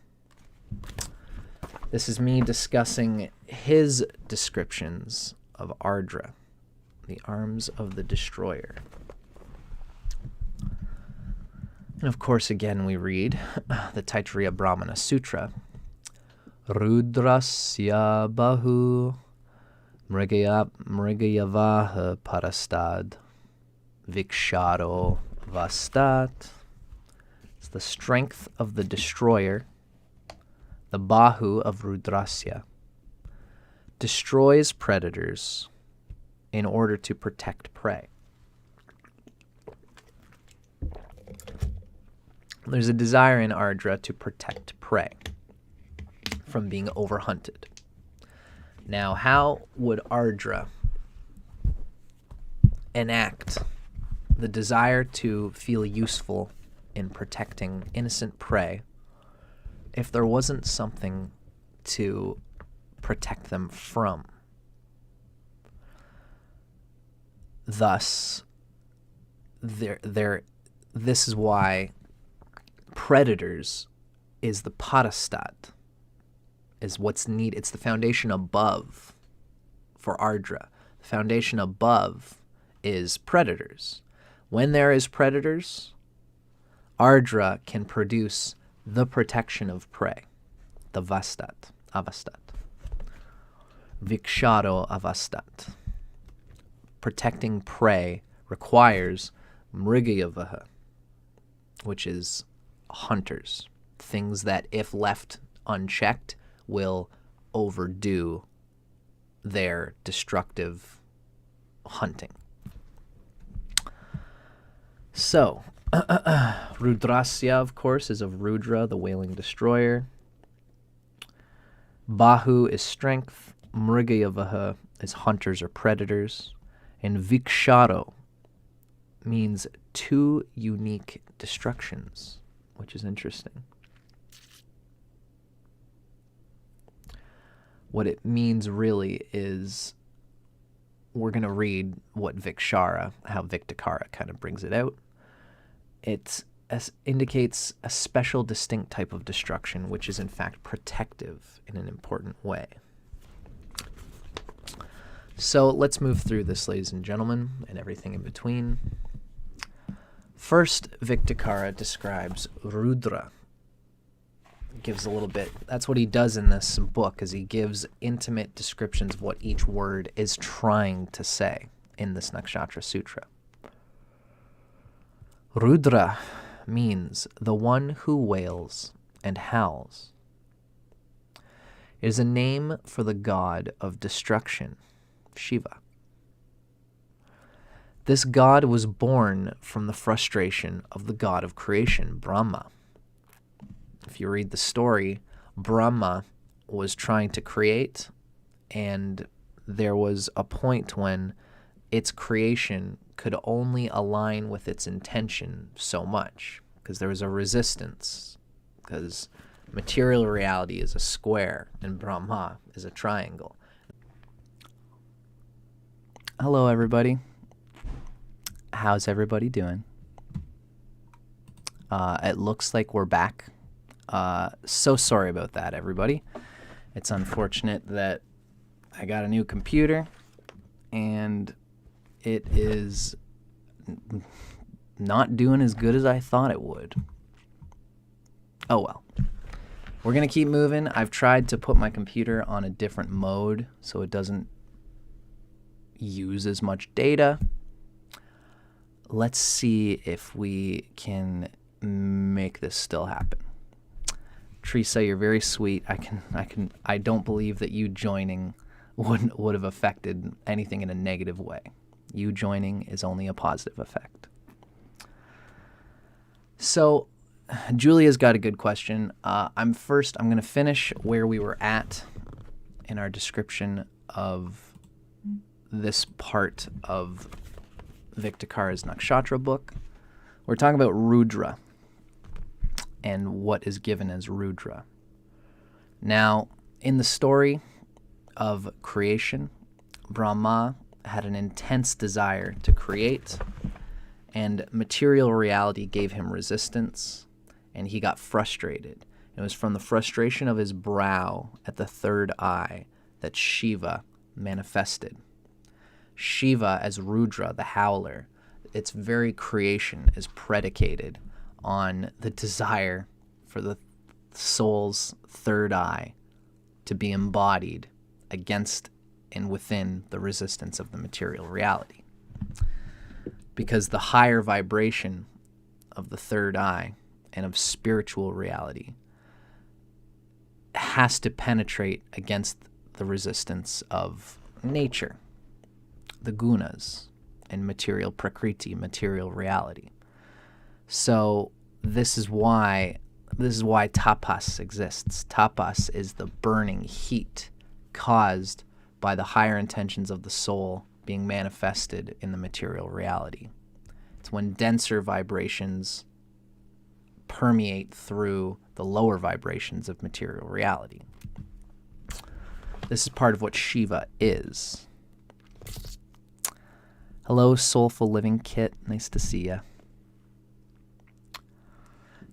This is me discussing his descriptions of Ardra, the arms of the destroyer. And of course, again, we read the Taittiriya Brahmana Sutra. Rudrasya bahu mrigayavaha parastad viksharo vastat. It's the strength of the destroyer, the bahu of Rudrasya, destroys predators in order to protect prey. There's a desire in Ardra to protect prey from being overhunted. Now, how would Ardra enact the desire to feel useful in protecting innocent prey if there wasn't something to protect them from? Thus, this is why predators is the parastat, is what's needed. It's the foundation above for Ardra. The foundation above is predators. When there is predators, Ardra can produce the protection of prey, the avastat. Viksharo avastat. Protecting prey requires mrigayavaha, which is hunters, things that if left unchecked will overdo their destructive hunting. So, Rudrasya, of course, is of Rudra, the wailing destroyer. Bahu is strength. Mrigayavaha is hunters or predators. And Viksharo means two unique destructions, which is interesting. What it means really is, we're going to read what Vikshara, how Vic Dicara kind of brings it out. It indicates a special, distinct type of destruction, which is in fact protective in an important way. So let's move through this, ladies and gentlemen, and everything in between. First, Vic Dicara describes Rudra gives a little bit. That's what he does in this book, is he gives intimate descriptions of what each word is trying to say in this Nakshatra Sutra. Rudra means the one who wails and howls. It is a name for the god of destruction, Shiva. This god was born from the frustration of the god of creation, Brahma. If you read the story, Brahma was trying to create, and there was a point when its creation could only align with its intention so much, because there was a resistance, because material reality is a square and Brahma is a triangle. Hello, everybody. How's everybody doing? It looks like we're back. So sorry about that, everybody. It's unfortunate that I got a new computer and it is not doing as good as I thought it would. Oh well. We're going to keep moving. I've tried to put my computer on a different mode so it doesn't use as much data. Let's see if we can make this still happen. Teresa, you're very sweet. I don't believe that you joining would have affected anything in a negative way. You joining is only a positive effect. So, Julia's got a good question. I'm going to finish where we were at in our description of this part of Vic Dicara's Nakshatra book. We're talking about Rudra and what is given as Rudra. Now, in the story of creation, Brahma had an intense desire to create, and material reality gave him resistance, and he got frustrated. It was from the frustration of his brow at the third eye that Shiva manifested. Shiva as Rudra, the howler, its very creation is predicated on the desire for the soul's third eye to be embodied against and within the resistance of the material reality. Because the higher vibration of the third eye and of spiritual reality has to penetrate against the resistance of nature, the gunas, and material prakriti, material reality. So this is why tapas exists. Tapas is the burning heat caused by the higher intentions of the soul being manifested in the material reality. It's when denser vibrations permeate through the lower vibrations of material reality. This is part of what Shiva is. Hello, Soulful Living Kit. Nice to see ya.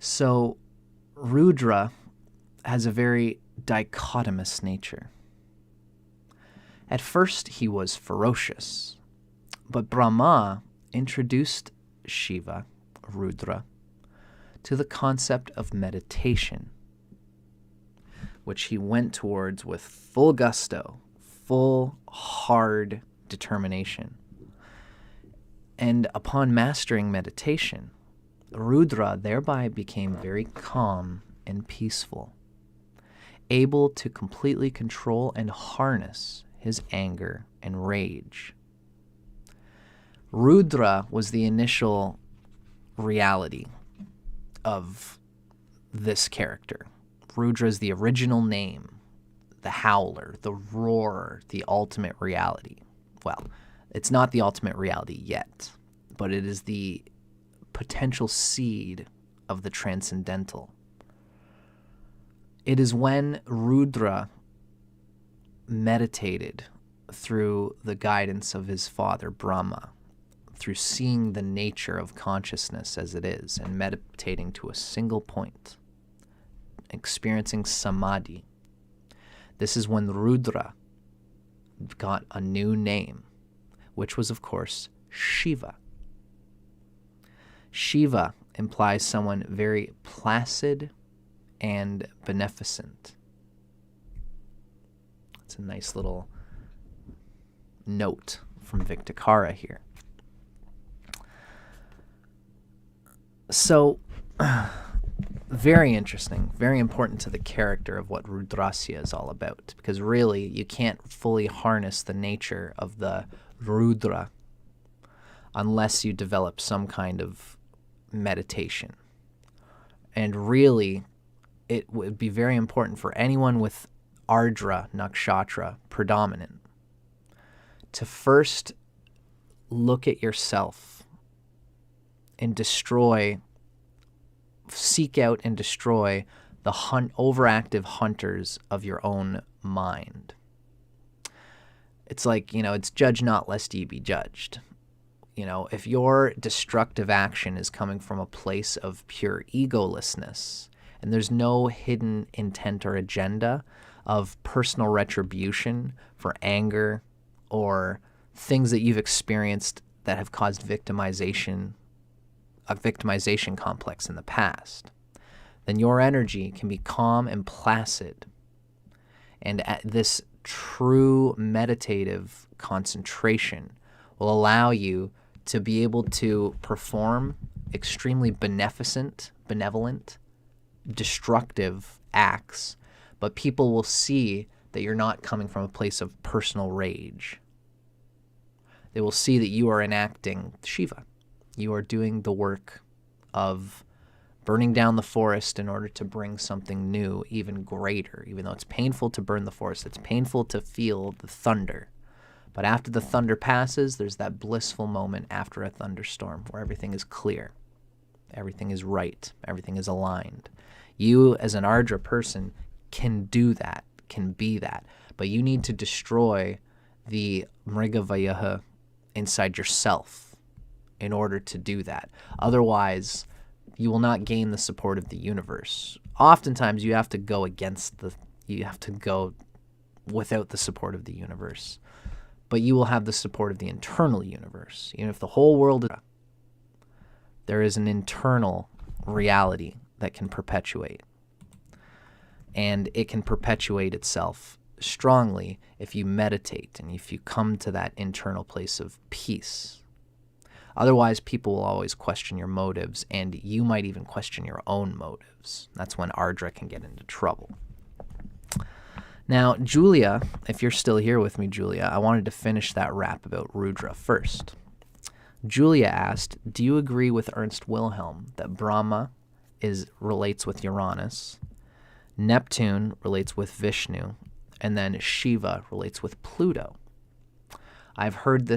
So, Rudra has a very dichotomous nature. At first, he was ferocious, but Brahma introduced Shiva, Rudra, to the concept of meditation, which he went towards with full gusto, full, hard determination. And upon mastering meditation, Rudra thereby became very calm and peaceful, able to completely control and harness his anger and rage. Rudra was the initial reality of this character. Rudra is the original name, the howler, the roarer, the ultimate reality. Well, it's not the ultimate reality yet, but it is the potential seed of the transcendental. It is when Rudra meditated through the guidance of his father, Brahma, through seeing the nature of consciousness as it is and meditating to a single point, experiencing samadhi. This is when Rudra got a new name, which was, of course, Shiva. Shiva implies someone very placid and beneficent. It's a nice little note from Vic Dicara here. So, very interesting, very important to the character of what Rudrasya is all about, because really you can't fully harness the nature of the Rudra unless you develop some kind of meditation. And really, it would be very important for anyone with Ardra Nakshatra predominant to first look at yourself and seek out and destroy the overactive hunters of your own mind. It's like, it's judge not lest ye be judged. If your destructive action is coming from a place of pure egolessness and there's no hidden intent or agenda of personal retribution for anger or things that you've experienced that have caused a victimization complex in the past, then your energy can be calm and placid. And this true meditative concentration will allow you to be able to perform extremely benevolent, destructive acts, but people will see that you're not coming from a place of personal rage. They will see that you are enacting Shiva. You are doing the work of burning down the forest in order to bring something new, even greater. Even though it's painful to burn the forest, it's painful to feel the thunder. But after the thunder passes, there's that blissful moment after a thunderstorm where everything is clear, everything is right, everything is aligned. You, as an Ardra person, can do that, can be that. But you need to destroy the Mrigavayaha inside yourself in order to do that. Otherwise, you will not gain the support of the universe. Oftentimes, you have to go without the support of the universe. But you will have the support of the internal universe. Even if the whole world is, there is an internal reality that can perpetuate. And it can perpetuate itself strongly if you meditate and if you come to that internal place of peace. Otherwise, people will always question your motives, and you might even question your own motives. That's when Ardra can get into trouble. Now, Julia, if you're still here with me, Julia, I wanted to finish that rap about Rudra first. Julia asked, do you agree with Ernst Wilhelm that Brahma relates with Uranus, Neptune relates with Vishnu, and then Shiva relates with Pluto? I've heard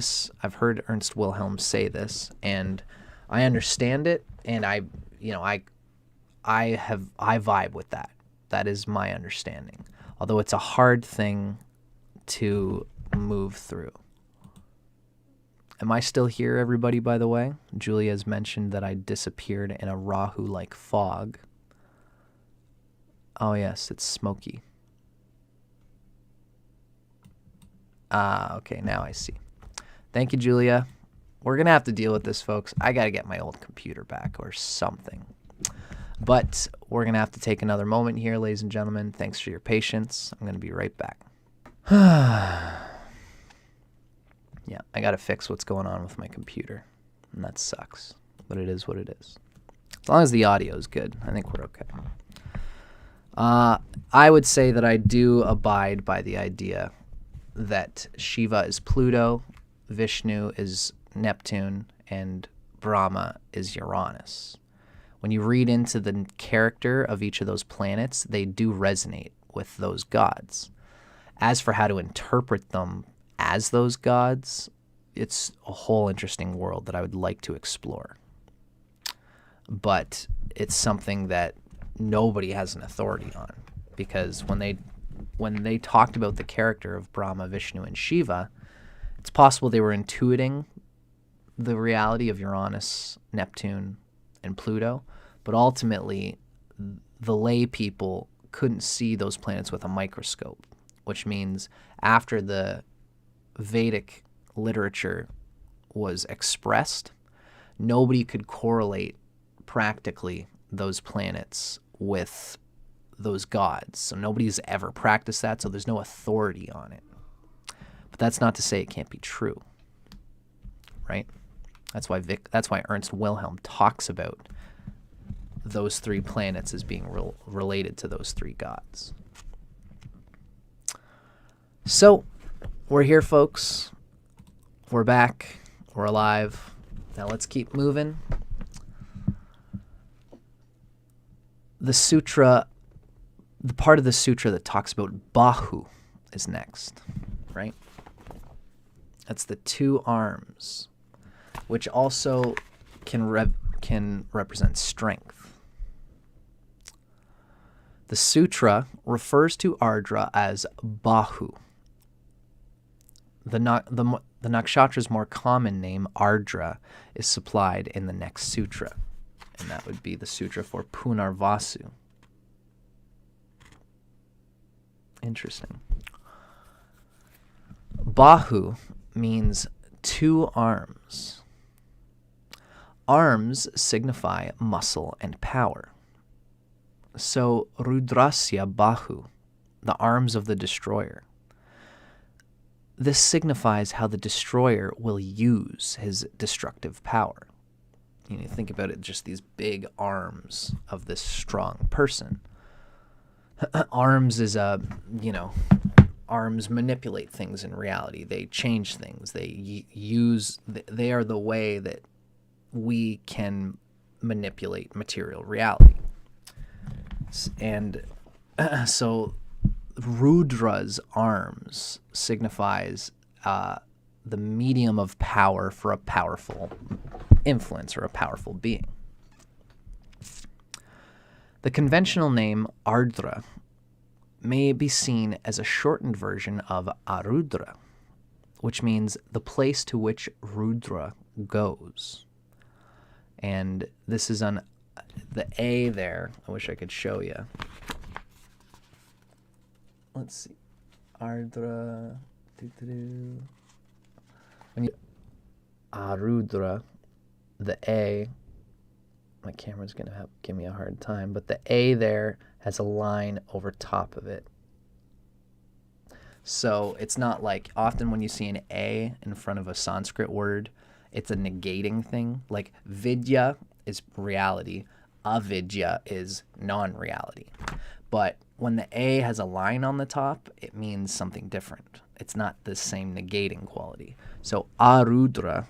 Ernst Wilhelm say this, and I understand it, and I vibe with that. That is my understanding. Although it's a hard thing to move through. Am I still here, everybody, by the way? Julia has mentioned that I disappeared in a Rahu-like fog. Oh, yes, it's smoky. Okay, now I see. Thank you, Julia. We're going to have to deal with this, folks. I got to get my old computer back or something. But we're going to have to take another moment here, ladies and gentlemen. Thanks for your patience. I'm going to be right back. Yeah, I got to fix what's going on with my computer. And that sucks. But it is what it is. As long as the audio is good, I think we're okay. I would say that I do abide by the idea that Shiva is Pluto, Vishnu is Neptune, and Brahma is Uranus. When you read into the character of each of those planets, they do resonate with those gods. As for how to interpret them as those gods, it's a whole interesting world that I would like to explore. But it's something that nobody has an authority on, because when they talked about the character of Brahma, Vishnu, and Shiva, it's possible they were intuiting the reality of Uranus, Neptune, and Pluto, but ultimately the lay people couldn't see those planets with a microscope, which means after the Vedic literature was expressed, nobody could correlate practically those planets with those gods. So nobody's ever practiced that, so there's no authority on it. But that's not to say it can't be true, right? That's why Ernst Wilhelm talks about those 3 planets as being related to those 3 gods. So we're here, folks. We're back. We're alive. Now let's keep moving. The sutra, the part of the sutra that talks about Bahu is next, right? That's the 2 arms, which also can represent strength. The sutra refers to Ardra as Bahu. The nakshatra's more common name, Ardra, is supplied in the next sutra, and that would be the sutra for Punarvasu. Interesting. Bahu means 2 arms. Arms signify muscle and power. So Rudrasya Bahu, the arms of the destroyer. This signifies how the destroyer will use his destructive power. You know, think about it, just these big arms of this strong person. Arms is arms manipulate things in reality. They change things. They are the way that we can manipulate material reality. And so Rudra's arms signifies the medium of power for a powerful influence or a powerful being. The conventional name Ardra may be seen as a shortened version of Arudra, which means the place to which Rudra goes. And this is on the A there. I wish I could show you. Let's see. Ardra. When you Arudra, the A, my camera's going to give me a hard time, but the A there has a line over top of it. So it's not like often when you see an A in front of a Sanskrit word, it's a negating thing. Like vidya is reality, avidya is non-reality. But when the A has a line on the top, it means something different. It's not the same negating quality. So Arudra,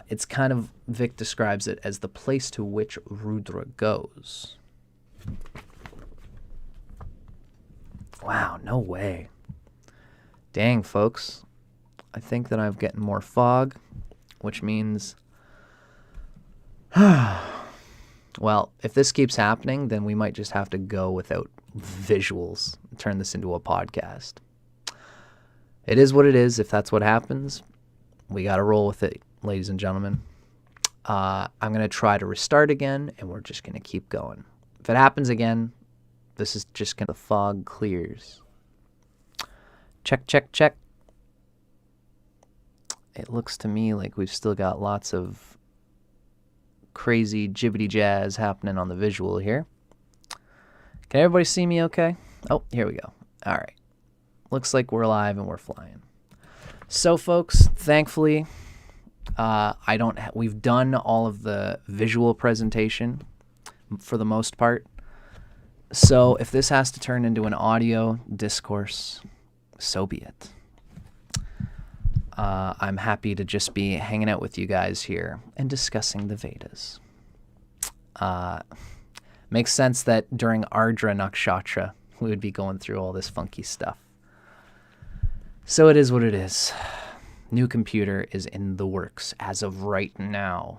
it's kind of, Vic describes it as the place to which Rudra goes. Wow, no way. Dang, folks. I think that I'm getting more fog, which means... well, if this keeps happening, then we might just have to go without visuals and turn this into a podcast. It is what it is. If that's what happens, we got to roll with it, ladies and gentlemen. I'm going to try to restart again, and we're just going to keep going. If it happens again, this is just going to... The fog clears. Check, check, check. It looks to me like we've still got lots of crazy jibbity jazz happening on the visual here. Can everybody see me okay? Oh, here we go. All right. Looks like we're alive and we're flying. So, folks, thankfully, we've done all of the visual presentation for the most part. So if this has to turn into an audio discourse, so be it. I'm happy to just be hanging out with you guys here and discussing the Vedas. Makes sense that during Ardra Nakshatra, we would be going through all this funky stuff. So it is what it is. New computer is in the works as of right now.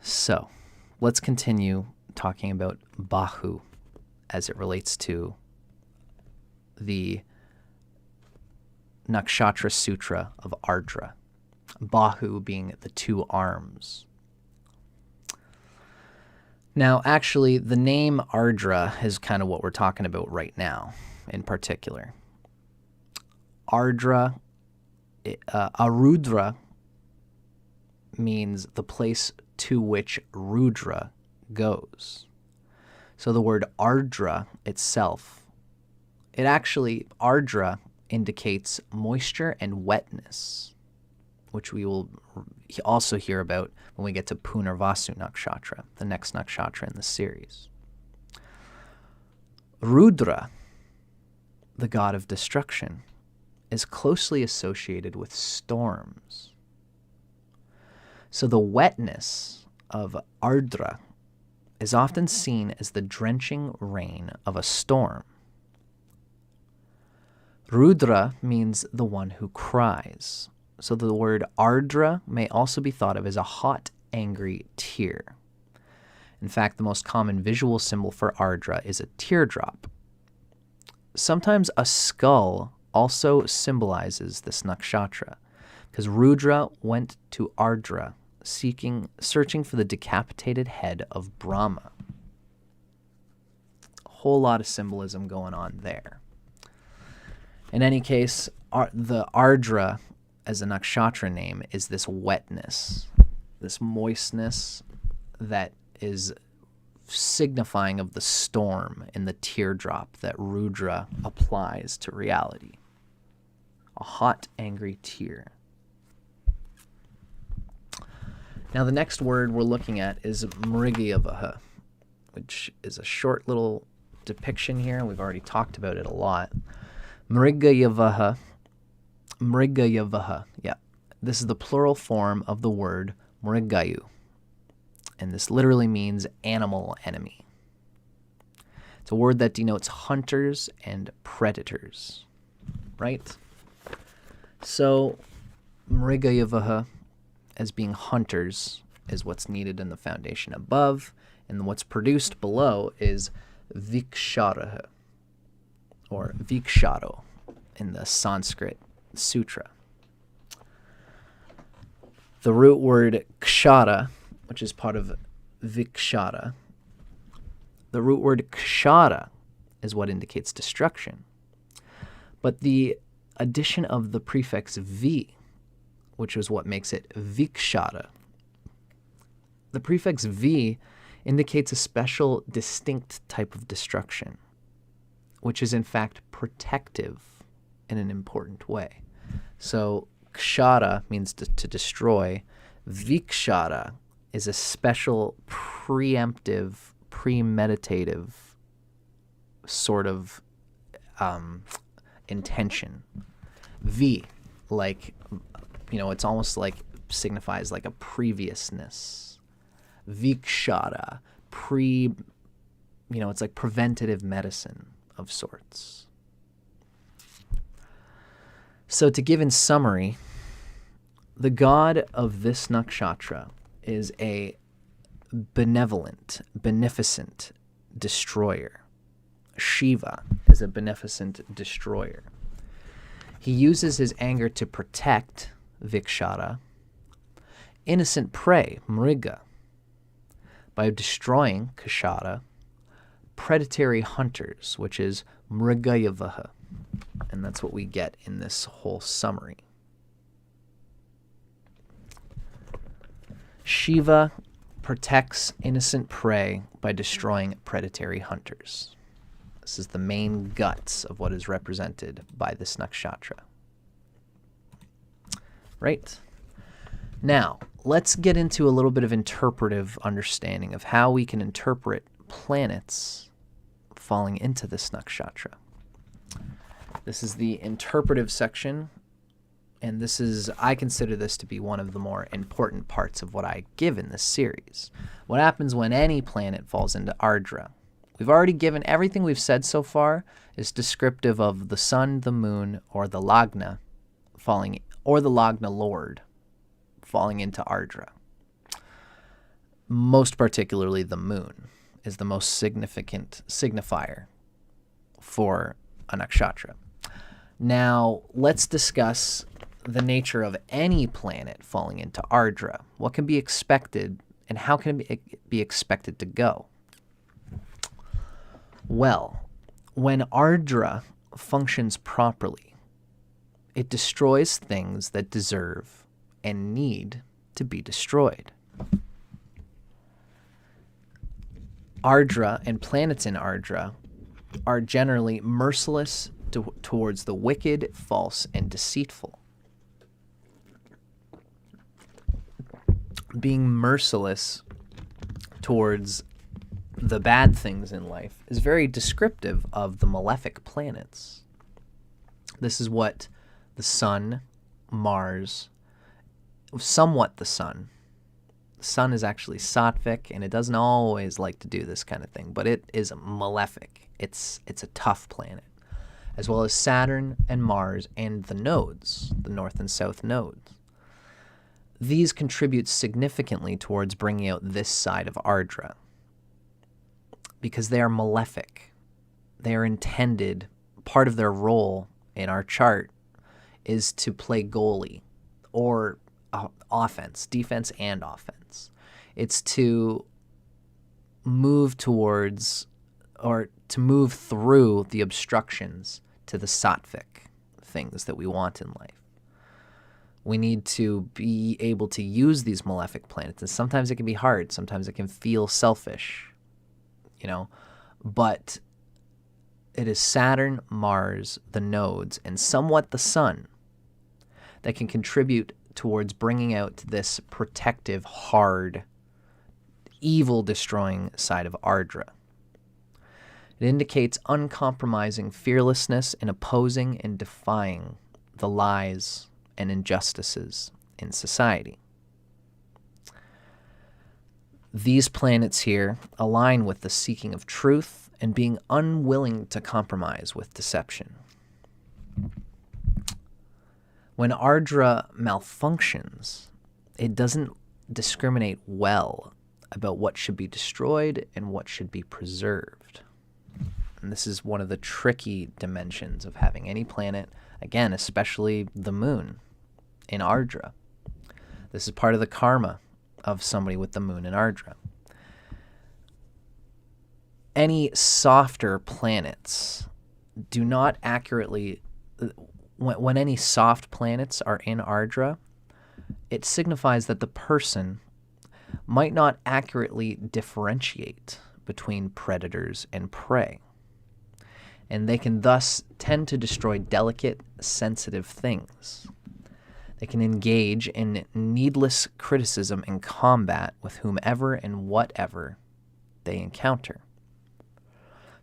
So, let's continue talking about Bahu as it relates to the Nakshatra Sutra of Ardra. Bahu being the 2 arms. Now, actually, the name Ardra is kind of what we're talking about right now, in particular. Ardra, Arudra means the place to which Rudra goes. So the word Ardra itself, Ardra indicates moisture and wetness, which we will also hear about when we get to Punarvasu Nakshatra, the next nakshatra in the series. Rudra, the god of destruction, is closely associated with storms. So the wetness of Ardra is often seen as the drenching rain of a storm. Rudra means the one who cries. So the word Ardra may also be thought of as a hot, angry tear. In fact, the most common visual symbol for Ardra is a teardrop. Sometimes a skull also symbolizes this nakshatra, because Rudra went to Ardra searching for the decapitated head of Brahma. A whole lot of symbolism going on there. In any case, the Ardra as a nakshatra name is this wetness, this moistness that is signifying of the storm in the teardrop that Rudra applies to reality. A hot, angry tear. Now the next word we're looking at is Mrigayavaha, which is a short little depiction here, and we've already talked about it a lot. Mrigayavaha, yeah. This is the plural form of the word Mrigayu, and this literally means animal enemy. It's a word that denotes hunters and predators, right? So Mrigayavaha, as being hunters, is what's needed in the foundation above, and what's produced below is Viksharaha, or Viksharo in the Sanskrit sutra. The root word kshara, which is part of Vikshara, the root word kshara is what indicates destruction. But the addition of the prefix vi, which is what makes it Vikshara. The prefix vi indicates a special, distinct type of destruction, which is in fact protective in an important way. So kshara means to destroy. Vikshara is a special, preemptive, premeditative sort of intention. V, like, it's almost like signifies like a previousness. Vikshara, it's like preventative medicine of sorts. So to give in summary, the god of this nakshatra is a beneficent destroyer. Shiva is a beneficent destroyer. He uses his anger to protect Vikshara, innocent prey, Mriga, by destroying Kshara, predatory hunters, which is Mrigayavaha. And that's what we get in this whole summary. Shiva protects innocent prey by destroying predatory hunters. This is the main guts of what is represented by this nakshatra. Right? Now, let's get into a little bit of interpretive understanding of how we can interpret planets falling into this nakshatra. This is the interpretive section, and I consider this to be one of the more important parts of what I give in this series. What happens when any planet falls into Ardra? We've already given everything we've said so far is descriptive of the sun, the moon, or the Lagna falling, or the Lagna Lord falling into Ardra. Most particularly the moon is the most significant signifier for a nakshatra. Now, let's discuss the nature of any planet falling into Ardra. What can be expected, and how can it be expected to go? Well, when Ardra functions properly, it destroys things that deserve and need to be destroyed. Ardra and planets in Ardra are generally merciless towards the wicked, false, and deceitful. Being merciless towards the bad things in life is very descriptive of the malefic planets. This is what the Sun, Mars, somewhat the Sun. The Sun is actually sattvic, and it doesn't always like to do this kind of thing, but it is malefic. It's a tough planet, as well as Saturn and Mars and the nodes, the north and south nodes. These contribute significantly towards bringing out this side of Ardra because they are malefic. They are intended, part of their role in our chart is to play goalie or offense, defense and offense. It's to move towards or to move through the obstructions to the sattvic things that we want in life. We need to be able to use these malefic planets. And sometimes it can be hard. Sometimes it can feel selfish, But it is Saturn, Mars, the nodes, and somewhat the Sun that can contribute towards bringing out this protective, hard, evil-destroying side of Ardra. It indicates uncompromising fearlessness in opposing and defying the lies and injustices in society. These planets here align with the seeking of truth and being unwilling to compromise with deception. When Ardra malfunctions, it doesn't discriminate well about what should be destroyed and what should be preserved. And this is one of the tricky dimensions of having any planet, again, especially the moon in Ardra. This is part of the karma of somebody with the moon in Ardra. Any softer planets do not accurately... When any soft planets are in Ardra, it signifies that the person might not accurately differentiate between predators and prey. And they can thus tend to destroy delicate, sensitive things. They can engage in needless criticism and combat with whomever and whatever they encounter.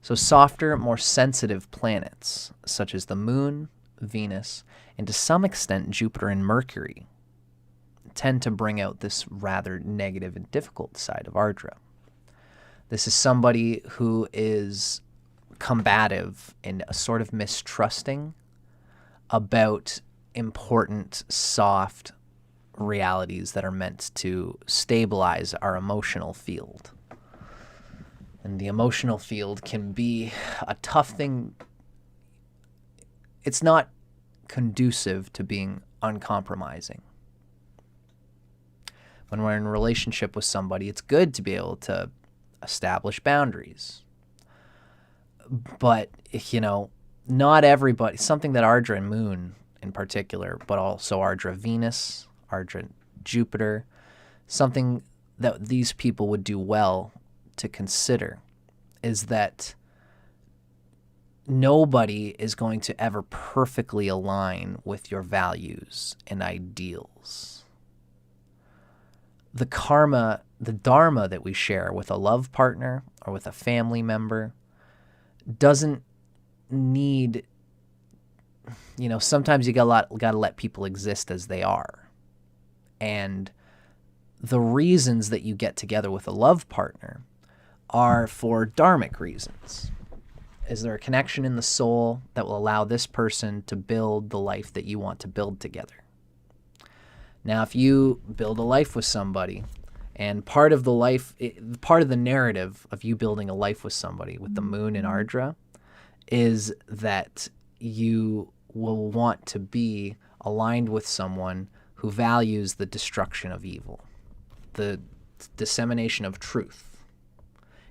So softer, more sensitive planets, such as the Moon, Venus, and to some extent Jupiter and Mercury, tend to bring out this rather negative and difficult side of Ardra. This is somebody who is combative and sort of mistrusting about important, soft realities that are meant to stabilize our emotional field. And the emotional field can be a tough thing. It's not conducive to being uncompromising. When we're in a relationship with somebody, it's good to be able to establish boundaries. But, not everybody, something that Ardra and Moon in particular, but also Ardra Venus, Ardra Jupiter, something that these people would do well to consider is that nobody is going to ever perfectly align with your values and ideals. The karma, the dharma that we share with a love partner or with a family member doesn't need, sometimes you got to let people exist as they are. And the reasons that you get together with a love partner are for dharmic reasons. Is there a connection in the soul that will allow this person to build the life that you want to build together? Now, if you build a life with somebody, and part of the narrative of you building a life with somebody with the moon in Ardra is that you will want to be aligned with someone who values the destruction of evil, the dissemination of truth.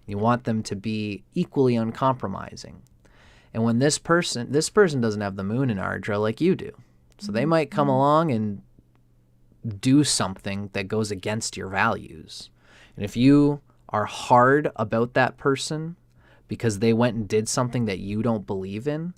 You want them to be equally uncompromising. And when this person doesn't have the moon in Ardra like you do. So they might come along and do something that goes against your values. And if you are hard about that person because they went and did something that you don't believe in,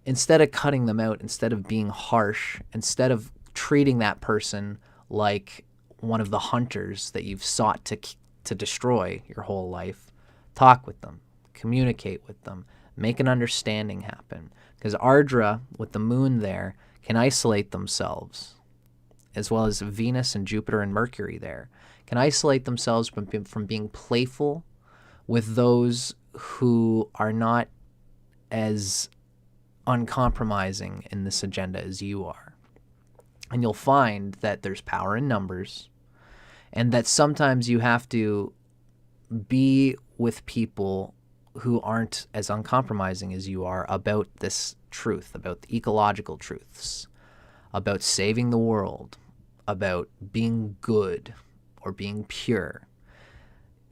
instead of cutting them out, instead of being harsh, instead of treating that person like one of the hunters that you've sought to destroy your whole life, talk with them, communicate with them, make an understanding happen. Because Ardra, with the moon there, can isolate themselves, as well as Venus and Jupiter and Mercury there, can isolate themselves from being playful with those who are not as uncompromising in this agenda as you are. And you'll find that there's power in numbers, and that sometimes you have to be with people who aren't as uncompromising as you are about this truth, about the ecological truths, about saving the world, about being good or being pure.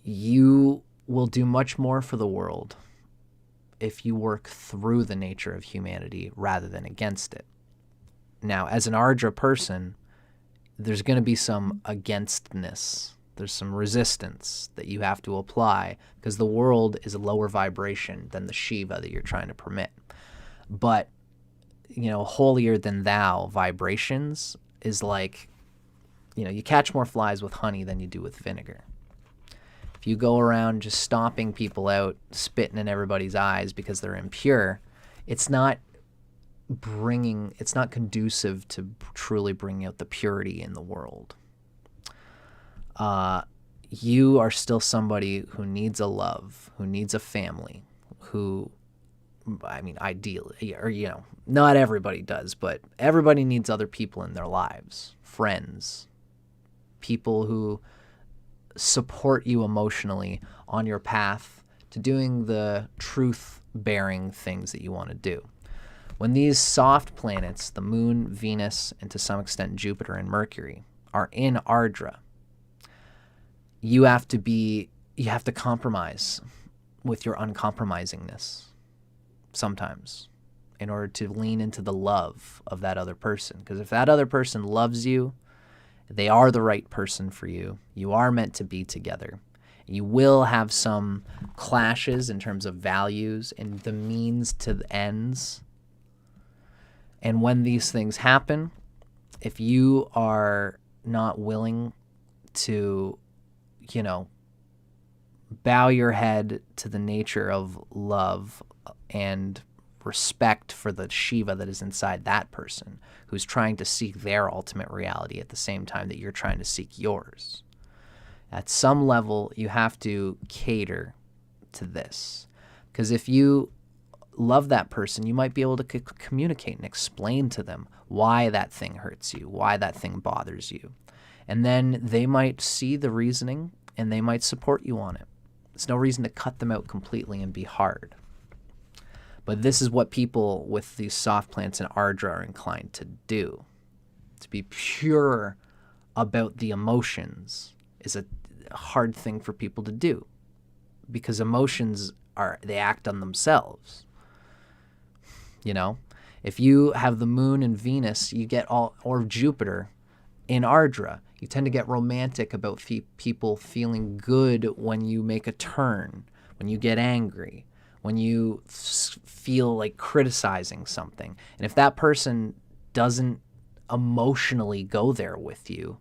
You will do much more for the world if you work through the nature of humanity rather than against it. Now, as an Ardra person, there's going to be some againstness. There's some resistance that you have to apply because the world is a lower vibration than the Shiva that you're trying to permit. But, holier than thou vibrations is like, you catch more flies with honey than you do with vinegar. If you go around just stomping people out, spitting in everybody's eyes because they're impure, it's not conducive to truly bringing out the purity in the world. You are still somebody who needs a love, who needs a family, ideally, or, not everybody does, but everybody needs other people in their lives, friends, people who support you emotionally on your path to doing the truth-bearing things that you want to do. When these soft planets, the moon, Venus, and to some extent Jupiter and Mercury, are in Ardra, you have to compromise with your uncompromisingness sometimes in order to lean into the love of that other person. Because if that other person loves you, they are the right person for you. You are meant to be together. You will have some clashes in terms of values and the means to the ends. And when these things happen, if you are not willing to, bow your head to the nature of love and respect for the Shiva that is inside that person who's trying to seek their ultimate reality at the same time that you're trying to seek yours. At some level, you have to cater to this. Because if you love that person, you might be able to communicate and explain to them why that thing hurts you, why that thing bothers you. And then they might see the reasoning and they might support you on it. There's no reason to cut them out completely and be hard. But this is what people with these soft plants in Ardra are inclined to do. To be pure about the emotions is a hard thing for people to do because emotions they act on themselves. If you have the moon and Venus, or Jupiter in Ardra, you tend to get romantic about people feeling good when you make a turn, when you get angry, when you feel like criticizing something. And if that person doesn't emotionally go there with you,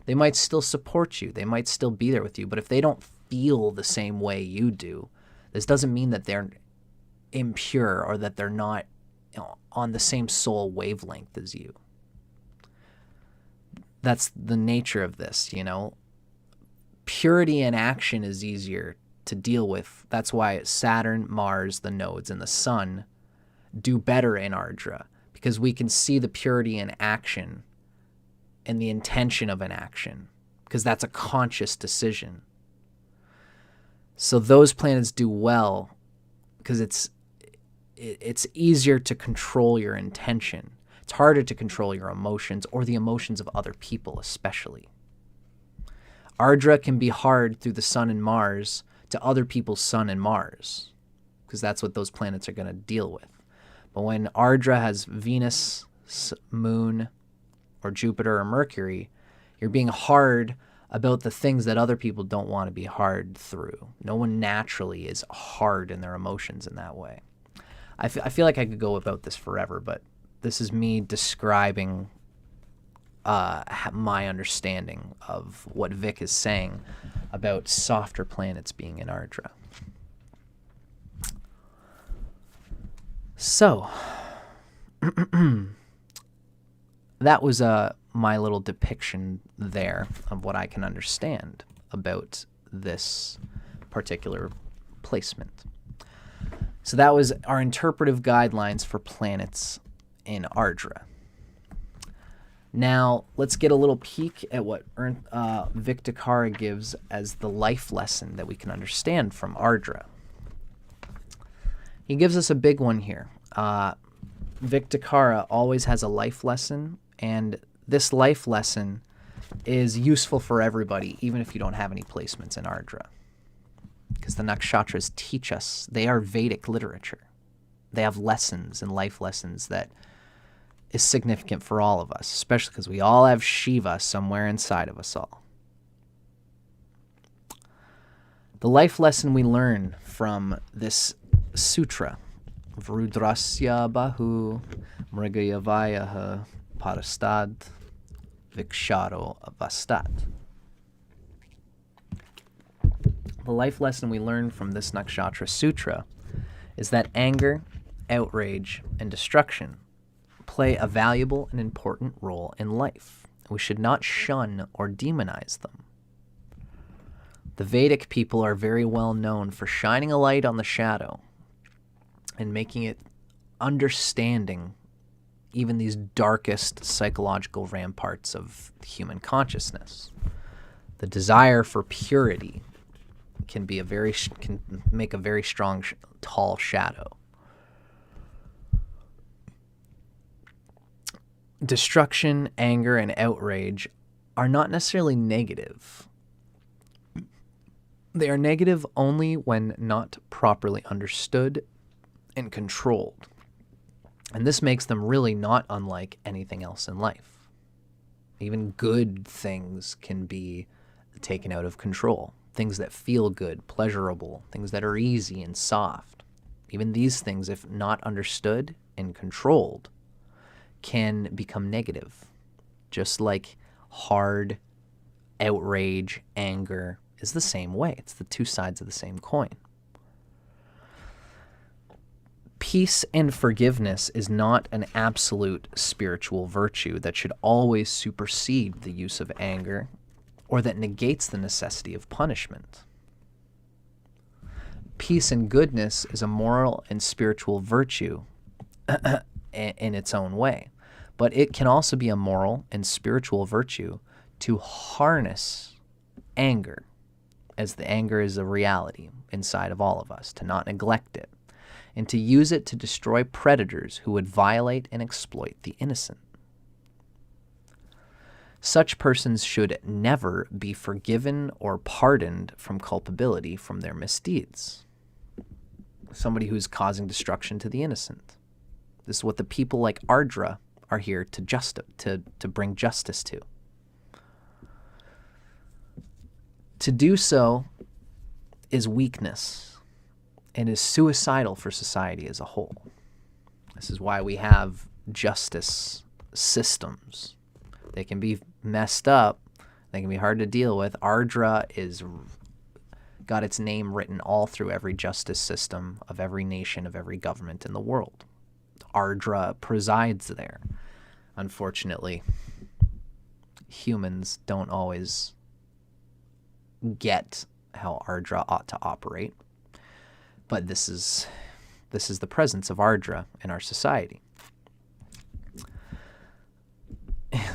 they might still support you. They might still be there with you. But if they don't feel the same way you do, this doesn't mean that they're impure or that they're not on the same soul wavelength as you. That's the nature of this, Purity in action is easier to deal with. That's why Saturn, Mars, the nodes, and the Sun do better in Ardra, because we can see the purity in action and the intention of an action, because that's a conscious decision. So those planets do well because it's easier to control your intention. It's harder to control your emotions or the emotions of other people especially. Ardra can be hard through the Sun and Mars to other people's Sun and Mars, because that's what those planets are going to deal with. But when Ardra has Venus, Moon, or Jupiter or Mercury, You're being hard about the things that other people don't want to be hard through. No one naturally is hard in their emotions in that way. I feel like I could go about this forever, but this is me describing my understanding of what Vic is saying about softer planets being in Ardra. So, that was my little depiction there of what I can understand about this particular placement. So that was our interpretive guidelines for planets in Ardra. Now, let's get a little peek at what Vic Dicara gives as the life lesson that we can understand from Ardra. He gives us a big one here. Vic Dicara always has a life lesson, and this life lesson is useful for everybody, even if you don't have any placements in Ardra. Because the Nakshatras teach us. They are Vedic literature. They have lessons and life lessons that is significant for all of us, especially because we all have Shiva somewhere inside of us all. The life lesson we learn from this sutra, Rudrasya Bahu Mrigayavayaha Parastad Viksharo Avastad. The life lesson we learn from this Nakshatra Sutra is that anger, outrage, and destruction play a valuable and important role in life. We should not shun or demonize them. The Vedic people are very well known for shining a light on the shadow and making it understanding even these darkest psychological ramparts of human consciousness. The desire for purity can make a very strong, tall shadow. Destruction, anger, and outrage are not necessarily negative. They are negative only when not properly understood and controlled. And this makes them really not unlike anything else in life. Even good things can be taken out of control. Things that feel good, pleasurable, things that are easy and soft. Even these things, if not understood and controlled, can become negative. Just like hard outrage, anger is the same way. It's the two sides of the same coin. Peace and forgiveness is not an absolute spiritual virtue that should always supersede the use of anger or that negates the necessity of punishment. Peace and goodness is a moral and spiritual virtue in its own way, but it can also be a moral and spiritual virtue to harness anger, as the anger is a reality inside of all of us, to not neglect it, and to use it to destroy predators who would violate and exploit the innocent. Such persons should never be forgiven or pardoned from culpability from their misdeeds. Somebody who's causing destruction to the innocent. This is what the people like Ardra are here to bring justice to. To do so is weakness and is suicidal for society as a whole. This is why we have justice systems. They can be messed up. They can be hard to deal with. Ardra is got its name written all through every justice system of every nation, of every government in the world. Ardra presides there. Unfortunately, humans don't always get how Ardra ought to operate. But this is the presence of Ardra in our society.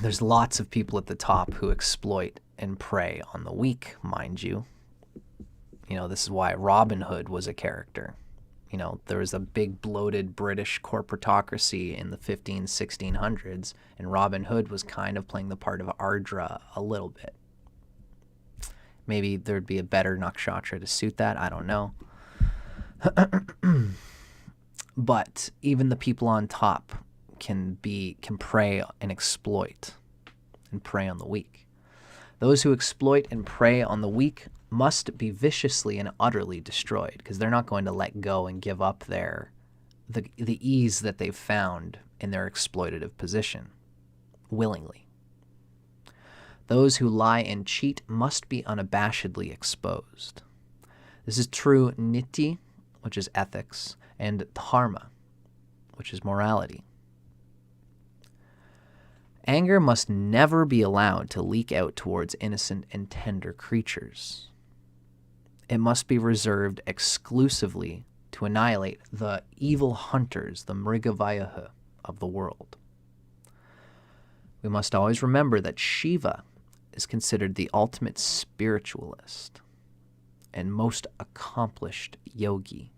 There's lots of people at the top who exploit and prey on the weak, mind you. You know, this is why Robin Hood was a character. You know, there was a big bloated British corporatocracy in the 1600s, and Robin Hood was kind of playing the part of Ardra a little bit. Maybe there'd be a better nakshatra to suit that, I don't know. But even the people on top can prey and exploit and prey on the weak. Those who exploit and prey on the weak must be viciously and utterly destroyed, because they're not going to let go and give up the ease that they've found in their exploitative position willingly. Those who lie and cheat must be unabashedly exposed. This is true niti, which is ethics, and dharma, which is morality. Anger must never be allowed to leak out towards innocent and tender creatures. It must be reserved exclusively to annihilate the evil hunters, the mrigavayaha of the world. We must always remember that Shiva is considered the ultimate spiritualist and most accomplished yogi.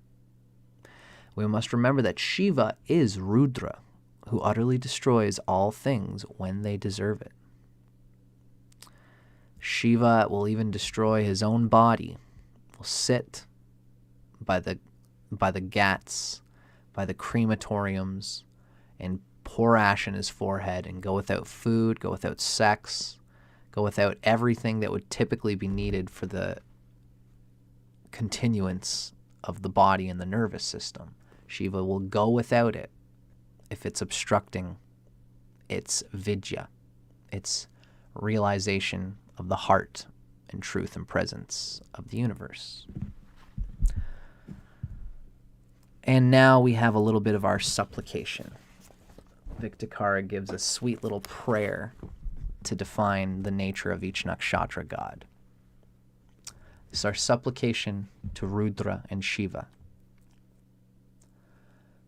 We must remember that Shiva is Rudra, who utterly destroys all things when they deserve it. Shiva will even destroy his own body, will sit by the ghats, by the crematoriums, and pour ash in his forehead and go without food, go without sex, go without everything that would typically be needed for the continuance of the body and the nervous system. Shiva will go without it if it's obstructing its vidya, its realization of the heart and truth and presence of the universe. And now we have a little bit of our supplication. Vic Dicara gives a sweet little prayer to define the nature of each nakshatra god. This is our supplication to Rudra and Shiva.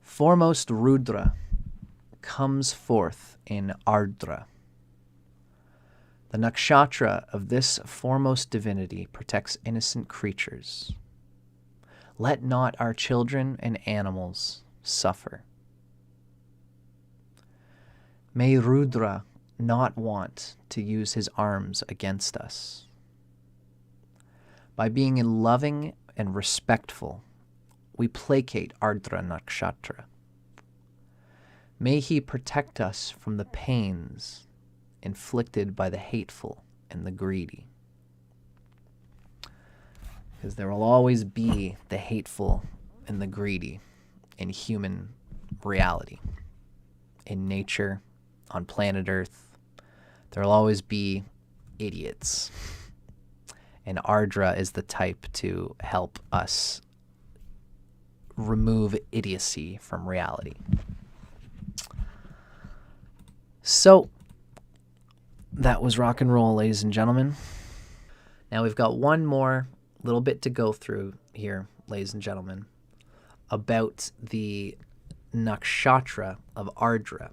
Foremost Rudra comes forth in Ardra. The nakshatra of this foremost divinity protects innocent creatures. Let not our children and animals suffer. May Rudra not want to use his arms against us. By being loving and respectful, we placate Ardra Nakshatra. May he protect us from the pains inflicted by the hateful and the greedy. Because there will always be the hateful and the greedy in human reality. In nature, on planet Earth, there will always be idiots. And Ardra is the type to help us remove idiocy from reality. So, that was rock and roll, ladies and gentlemen. Now we've got one more little bit to go through here, ladies and gentlemen, about the nakshatra of Ardra.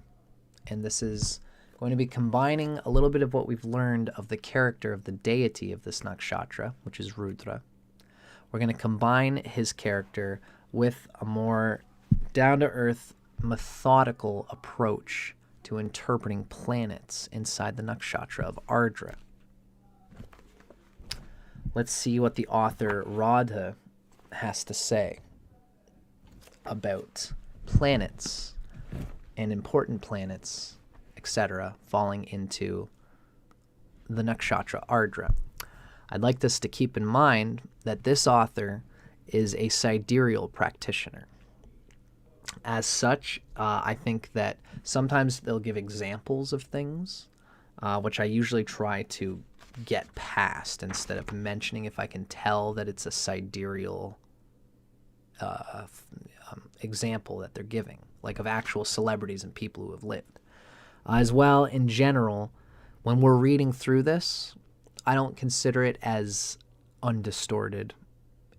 And this is going to be combining a little bit of what we've learned of the character of the deity of this nakshatra, which is Rudra. We're going to combine his character with a more down-to-earth, methodical approach to interpreting planets inside the nakshatra of Ardra. Let's see what the author Radhe has to say about planets and important planets, etc., falling into the nakshatra Ardra. I'd like us to keep in mind that this author is a sidereal practitioner. As such, I think that sometimes they'll give examples of things, which I usually try to get past instead of mentioning if I can tell that it's a sidereal example that they're giving, like of actual celebrities and people who have lived. As well, in general, when we're reading through this, I don't consider it as undistorted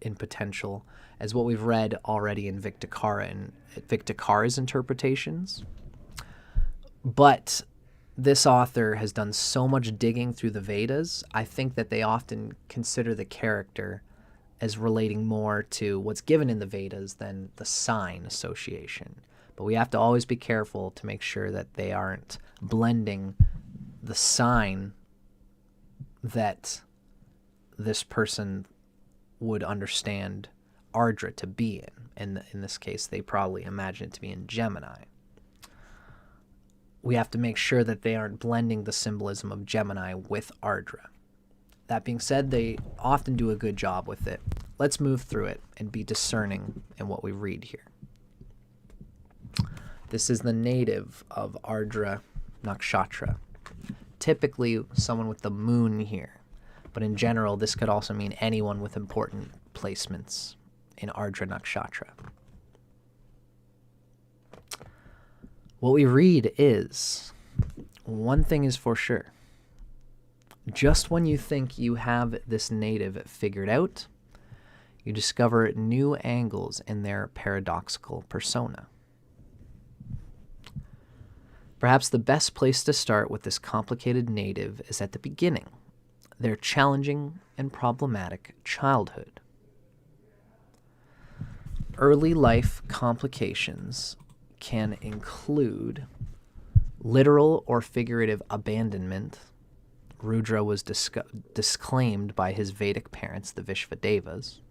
in potential as what we've read already in Vic Dicara and Vic Dicara's interpretations. But this author has done so much digging through the Vedas, I think that they often consider the character as relating more to what's given in the Vedas than the sign association. But we have to always be careful to make sure that they aren't blending the sign that this person would understand Ardra to be in. And in this case, they probably imagine it to be in Gemini. We have to make sure that they aren't blending the symbolism of Gemini with Ardra. That being said, they often do a good job with it. Let's move through it and be discerning in what we read here. This is the native of Ardra Nakshatra. Typically, someone with the moon here. But in general, this could also mean anyone with important placements in Ardra Nakshatra. What we read is, one thing is for sure. Just when you think you have this native figured out, you discover new angles in their paradoxical persona. Perhaps the best place to start with this complicated native is at the beginning, their challenging and problematic childhood. Early life complications can include literal or figurative abandonment. Rudra was disclaimed by his Vedic parents, the Vishvadevas.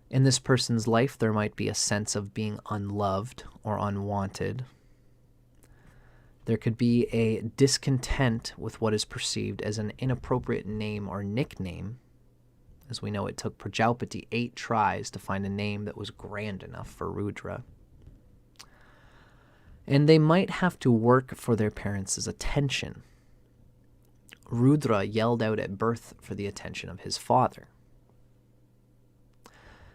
In this person's life, there might be a sense of being unloved or unwanted. There could be a discontent with what is perceived as an inappropriate name or nickname. As we know, it took Prajapati 8 tries to find a name that was grand enough for Rudra. And they might have to work for their parents' attention. Rudra yelled out at birth for the attention of his father.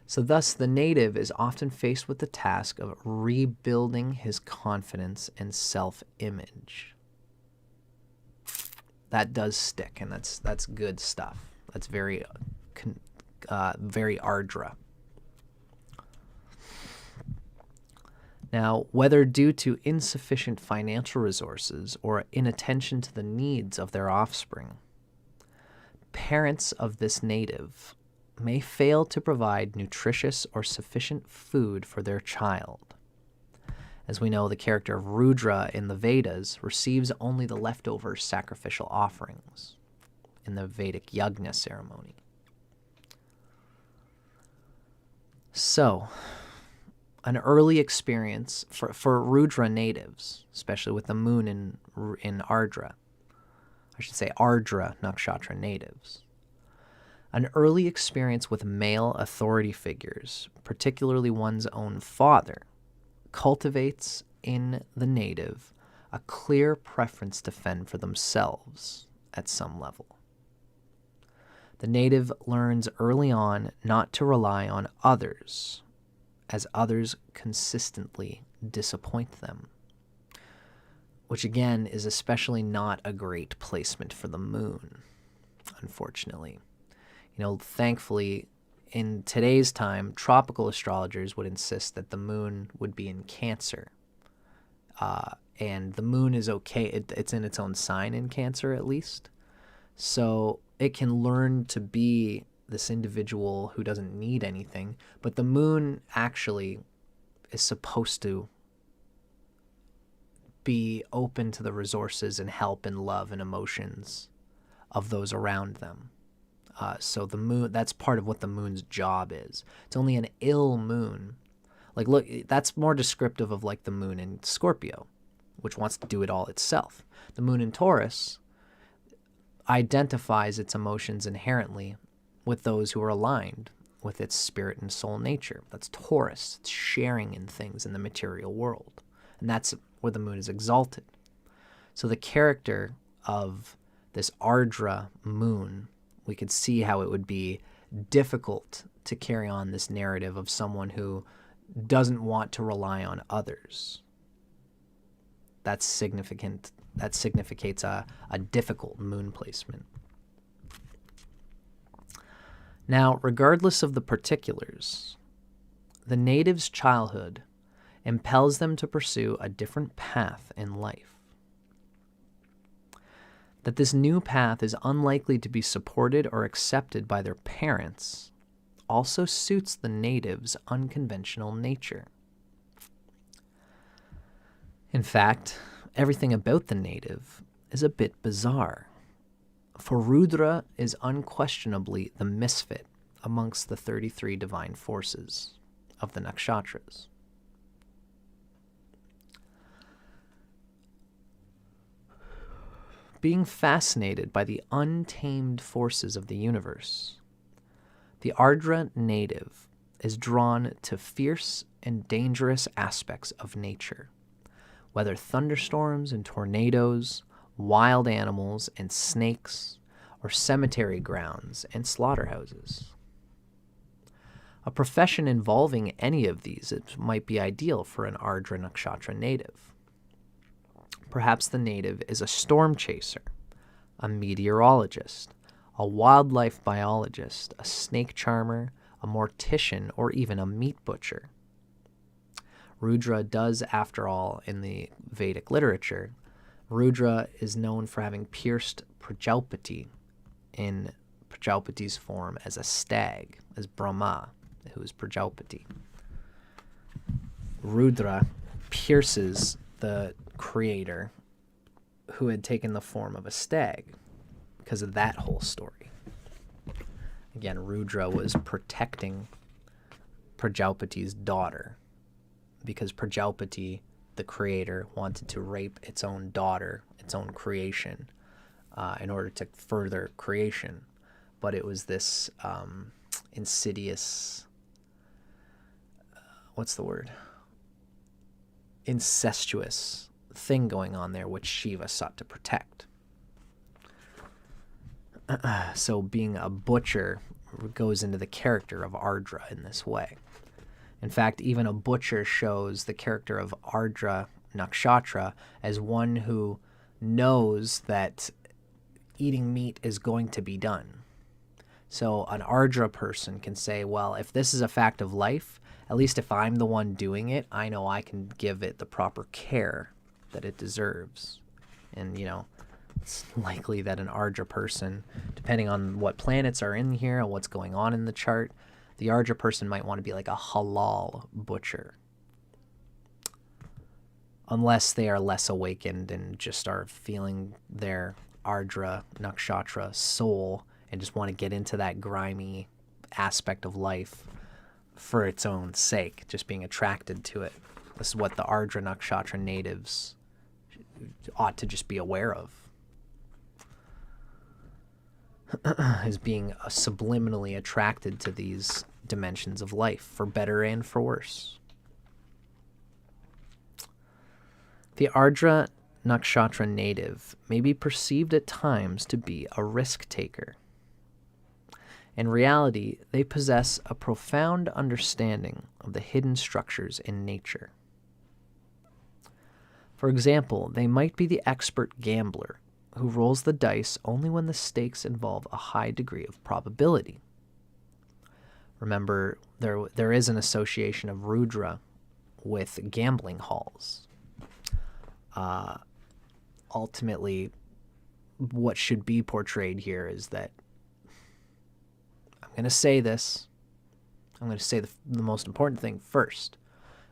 So thus, the native is often faced with the task of rebuilding his confidence and self-image. That does stick, and that's good stuff. That's very Ardra. Now, whether due to insufficient financial resources or inattention to the needs of their offspring, parents of this native may fail to provide nutritious or sufficient food for their child. As we know, the character of Rudra in the Vedas receives only the leftover sacrificial offerings in the Vedic yajna ceremony. So, an early experience for Rudra natives, especially with the moon in Ardra, I should say Ardra Nakshatra natives, an early experience with male authority figures, particularly one's own father, cultivates in the native a clear preference to fend for themselves at some level. The native learns early on not to rely on others, as others consistently disappoint them, which again is especially not a great placement for the moon, unfortunately. You know, thankfully, in today's time, tropical astrologers would insist that the moon would be in Cancer. And the moon is okay. It's in its own sign in Cancer, at least. So it can learn to be this individual who doesn't need anything. But the moon actually is supposed to be open to the resources and help and love and emotions of those around them. So the moon, that's part of what the moon's job is. It's only an ill moon. Like, look, that's more descriptive of like the moon in Scorpio, which wants to do it all itself. The moon in Taurus identifies its emotions inherently with those who are aligned with its spirit and soul nature. That's Taurus. It's sharing in things in the material world. And that's where the moon is exalted. So the character of this Ardra moon, we could see how it would be difficult to carry on this narrative of someone who doesn't want to rely on others. That's significant. That significates a difficult moon placement. Now, regardless of the particulars, the native's childhood impels them to pursue a different path in life. That this new path is unlikely to be supported or accepted by their parents also suits the native's unconventional nature. In fact, everything about the native is a bit bizarre, for Rudra is unquestionably the misfit amongst the 33 divine forces of the Nakshatras. being fascinated by the untamed forces of the universe. The Ardra native is drawn to fierce and dangerous aspects of nature, whether thunderstorms and tornadoes, wild animals and snakes, or cemetery grounds and slaughterhouses. A profession involving any of these might be ideal for an Ardra Nakshatra native. Perhaps the native is a storm chaser, a meteorologist, a wildlife biologist, a snake charmer, a mortician, or even a meat butcher. Rudra does, after all, in the Vedic literature, Rudra is known for having pierced Prajapati in Prajapati's form as a stag, as Brahma, who is Prajapati. Rudra pierces the creator who had taken the form of a stag because of that whole story. Again, Rudra was protecting Prajapati's daughter because Prajapati, the creator, wanted to rape its own daughter, its own creation, in order to further creation. But it was this insidious, incestuous thing going on there, which Shiva sought to protect. So being a butcher goes into the character of Ardra in this way. In fact, even a butcher shows the character of Ardra Nakshatra as one who knows that eating meat is going to be done. So an Ardra person can say, well, if this is a fact of life, at least if I'm the one doing it, I know I can give it the proper care that it deserves. And, it's likely that an Ardra person, depending on what planets are in here and what's going on in the chart, the Ardra person might want to be like a halal butcher. Unless they are less awakened and just are feeling their Ardra Nakshatra soul and just want to get into that grimy aspect of life for its own sake, just being attracted to it. This is what the Ardra Nakshatra natives ought to just be aware of. Is being subliminally attracted to these dimensions of life, for better and for worse. The Ardra Nakshatra native may be perceived at times to be a risk taker. In reality, they possess a profound understanding of the hidden structures in nature. For example, they might be the expert gambler who rolls the dice only when the stakes involve a high degree of probability. Remember, there is an association of Rudra with gambling halls. Ultimately, what should be portrayed here is that I'm going to say this. I'm going to say the most important thing first,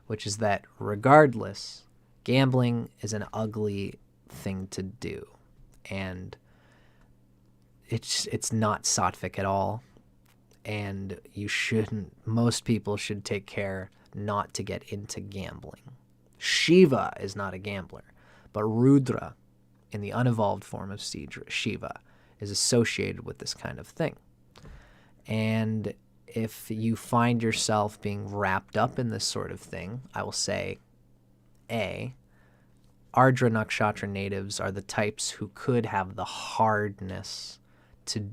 which is that regardless, gambling is an ugly thing to do. And it's not sattvic at all. And most people should take care not to get into gambling. Shiva is not a gambler, but Rudra, in the unevolved form of Shiva, is associated with this kind of thing. And if you find yourself being wrapped up in this sort of thing, I will say, Ardra Nakshatra natives are the types who could have the hardness to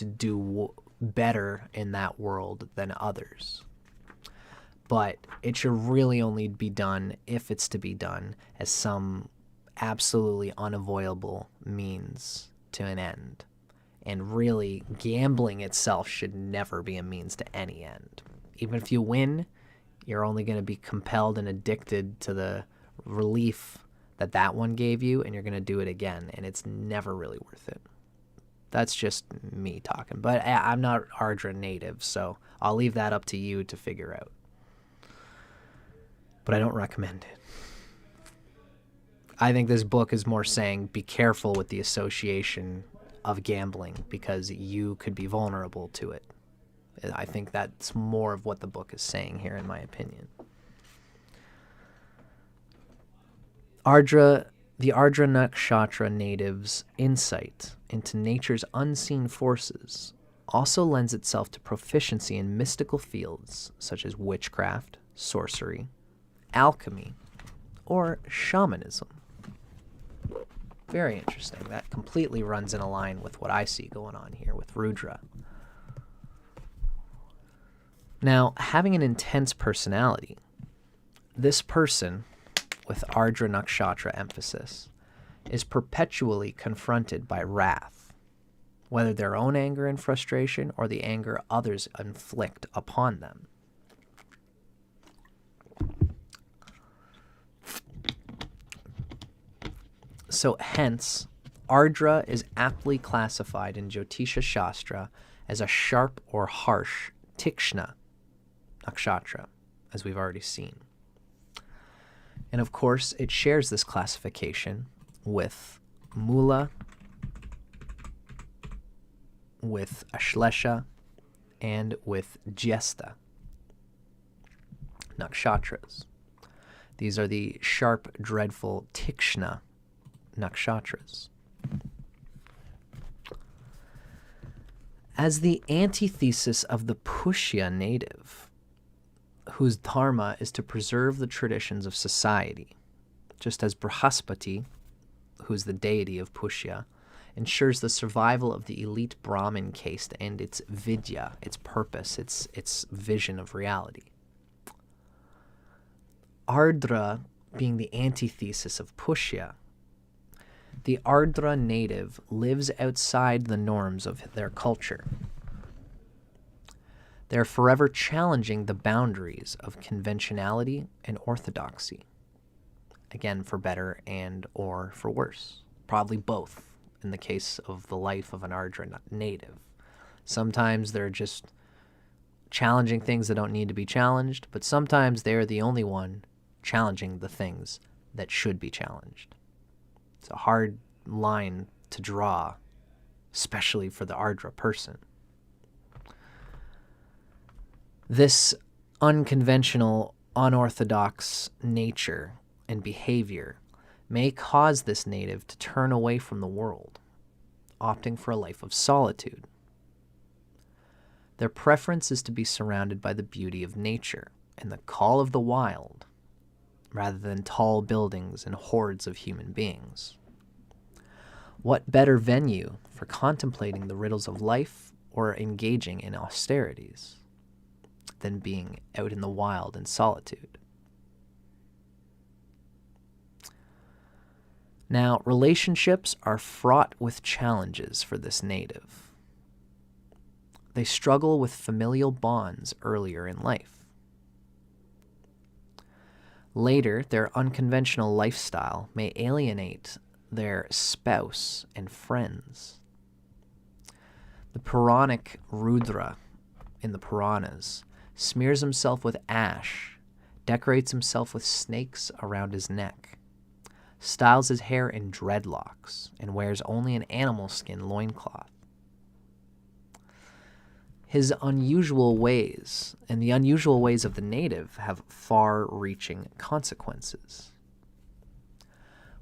do better in that world than others. But it should really only be done, if it's to be done, as some absolutely unavoidable means to an end. And really, gambling itself should never be a means to any end. Even if you win, you're only going to be compelled and addicted to the relief that one gave you, and you're going to do it again, and it's never really worth it. That's just me talking. But I'm not Ardra native, so I'll leave that up to you to figure out. But I don't recommend it. I think this book is more saying be careful with the association of gambling because you could be vulnerable to it. I think that's more of what the book is saying here, in my opinion. Ardra The Ardra Nakshatra natives' insight into nature's unseen forces also lends itself to proficiency in mystical fields such as witchcraft, sorcery, alchemy, or shamanism. Very interesting. That completely runs in a line with what I see going on here with Rudra. Now, having an intense personality, this person with Ardra Nakshatra emphasis is perpetually confronted by wrath, whether their own anger and frustration or the anger others inflict upon them. So hence, Ardra is aptly classified in Jyotisha Shastra as a sharp or harsh Tikshna nakshatra, as we've already seen. And of course, it shares this classification with Mula, with Ashlesha, and with Jyesta nakshatras. These are the sharp, dreadful Tikshna nakshatras. As the antithesis of the Pushya native, whose dharma is to preserve the traditions of society, just as Brihaspati, who is the deity of Pushya, ensures the survival of the elite Brahmin caste and its vidya, its purpose, its vision of reality. Ardra being the antithesis of Pushya, the Ardra native lives outside the norms of their culture. They're forever challenging the boundaries of conventionality and orthodoxy. Again, for better and or for worse. Probably both in the case of the life of an Ardra native. Sometimes they're just challenging things that don't need to be challenged, but sometimes they're the only one challenging the things that should be challenged. It's a hard line to draw, especially for the Ardra person. This unconventional, unorthodox nature and behavior may cause this native to turn away from the world, opting for a life of solitude. Their preference is to be surrounded by the beauty of nature and the call of the wild, rather than tall buildings and hordes of human beings. What better venue for contemplating the riddles of life or engaging in austerities than being out in the wild in solitude? Now, relationships are fraught with challenges for this native. They struggle with familial bonds earlier in life. Later, their unconventional lifestyle may alienate their spouse and friends. The Puranic Rudra in the Puranas smears himself with ash, decorates himself with snakes around his neck, styles his hair in dreadlocks, and wears only an animal skin loincloth. His unusual ways and the unusual ways of the native have far-reaching consequences.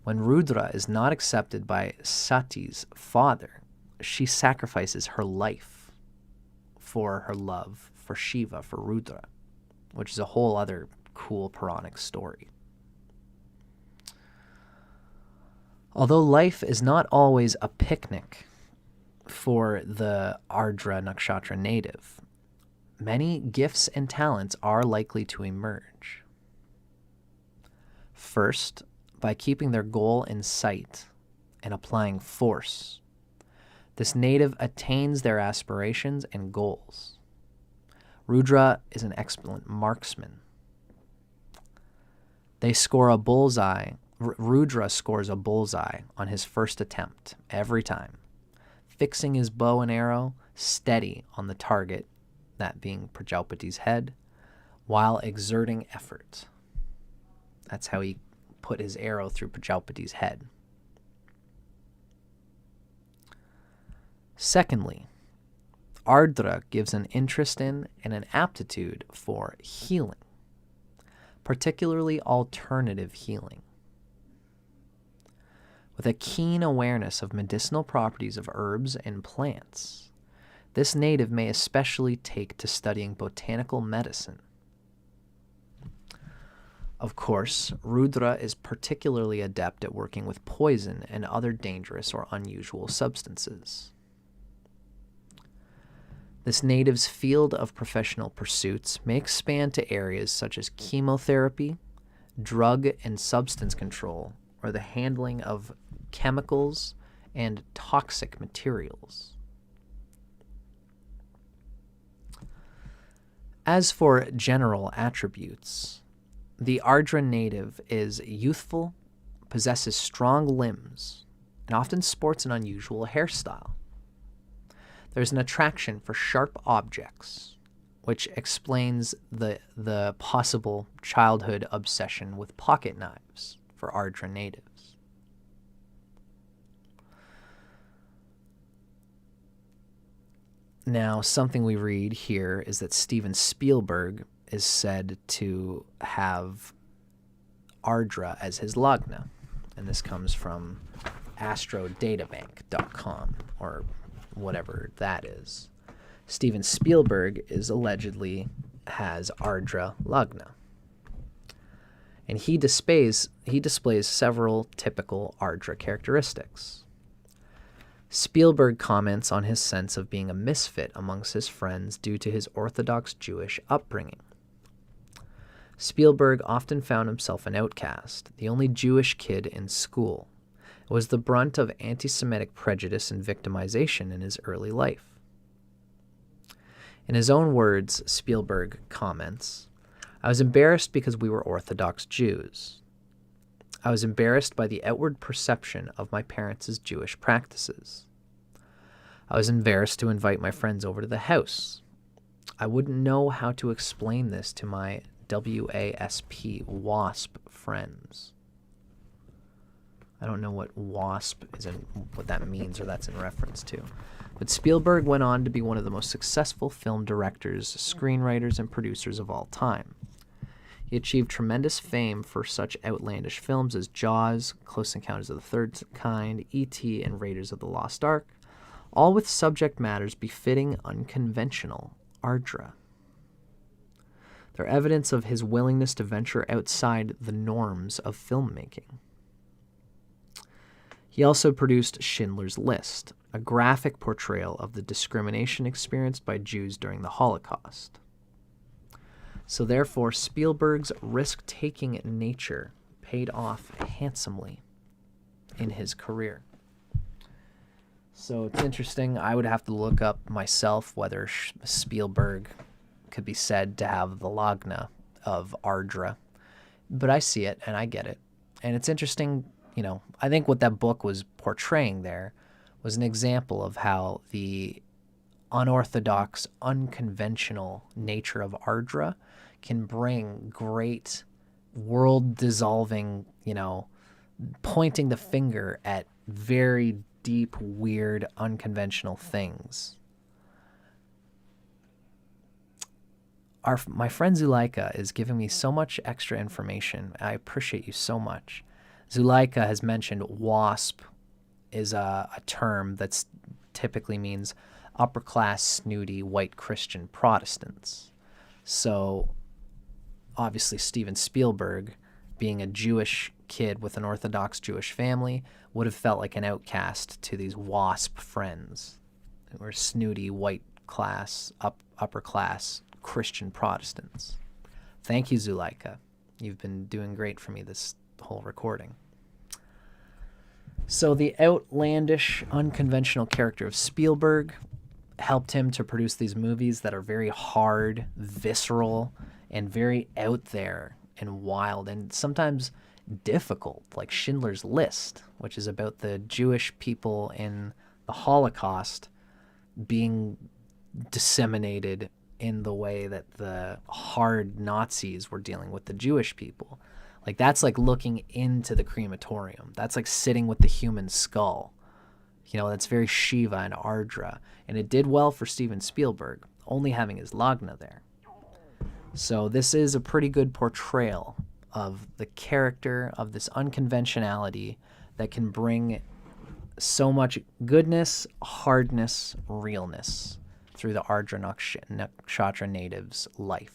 When Rudra is not accepted by Sati's father, she sacrifices her life for her love for Shiva, for Rudra, which is a whole other cool Puranic story. Although life is not always a picnic for the Ardra Nakshatra native, many gifts and talents are likely to emerge. First, by keeping their goal in sight and applying force, this native attains their aspirations and goals. Rudra is an excellent marksman. They score a bullseye. Rudra scores a bullseye on his first attempt every time, fixing his bow and arrow steady on the target, that being Prajapati's head, while exerting effort. That's how he put his arrow through Prajapati's head. Secondly, Ardra gives an interest in and an aptitude for healing, particularly alternative healing. with a keen awareness of medicinal properties of herbs and plants. This native may especially take to studying botanical medicine. Of course, Rudra is particularly adept at working with poison and other dangerous or unusual substances. This native's field of professional pursuits may expand to areas such as chemotherapy, drug and substance control, or the handling of chemicals and toxic materials. As for general attributes, the Ardra native is youthful, possesses strong limbs, and often sports an unusual hairstyle. There's an attraction for sharp objects, which explains the possible childhood obsession with pocket knives for Ardra natives. Now, something we read here is that Steven Spielberg is said to have Ardra as his lagna, and this comes from astrodatabank.com, or whatever that is. Steven Spielberg is allegedly has Ardra lagna, and he displays several typical Ardra characteristics. Spielberg comments on his sense of being a misfit amongst his friends due to his Orthodox Jewish upbringing. Spielberg often found himself an outcast, the only Jewish kid in school. It was the brunt of anti-Semitic prejudice and victimization in his early life. In his own words, Spielberg comments, "I was embarrassed because we were Orthodox Jews. I was embarrassed by the outward perception of my parents' Jewish practices. I was embarrassed to invite my friends over to the house. I wouldn't know how to explain this to my WASP friends." I don't know what WASP is and what that means or that's in reference to. But Spielberg went on to be one of the most successful film directors, screenwriters, and producers of all time. He achieved tremendous fame for such outlandish films as Jaws, Close Encounters of the Third Kind, E.T., and Raiders of the Lost Ark, all with subject matters befitting unconventional Ardra. They're evidence of his willingness to venture outside the norms of filmmaking. He also produced Schindler's List, a graphic portrayal of the discrimination experienced by Jews during the Holocaust. So therefore, Spielberg's risk-taking nature paid off handsomely in his career. So it's interesting. I would have to look up myself whether Spielberg could be said to have the lagna of Ardra. But I see it and I get it. And it's interesting, I think what that book was portraying there was an example of how the unorthodox, unconventional nature of Ardra can bring great world-dissolving, pointing the finger at very deep, weird, unconventional things. My friend Zuleika is giving me so much extra information. I appreciate you so much. Zuleika has mentioned WASP is a term that typically means upper-class, snooty, white Christian Protestants. So, obviously, Steven Spielberg, being a Jewish kid with an Orthodox Jewish family, would have felt like an outcast to these WASP friends, who were snooty, white-class, upper-class Christian Protestants. Thank you, Zuleika. You've been doing great for me this whole recording. So the outlandish, unconventional character of Spielberg helped him to produce these movies that are very hard, visceral, and very out there and wild, and sometimes difficult, like Schindler's List, which is about the Jewish people in the Holocaust being disseminated in the way that the hard Nazis were dealing with the Jewish people. Like, that's like looking into the crematorium. That's like sitting with the human skull. That's very Shiva and Ardra. And it did well for Steven Spielberg, only having his lagna there. So this is a pretty good portrayal of the character of this unconventionality that can bring so much goodness, hardness, realness through the Ardra Nakshatra native's life,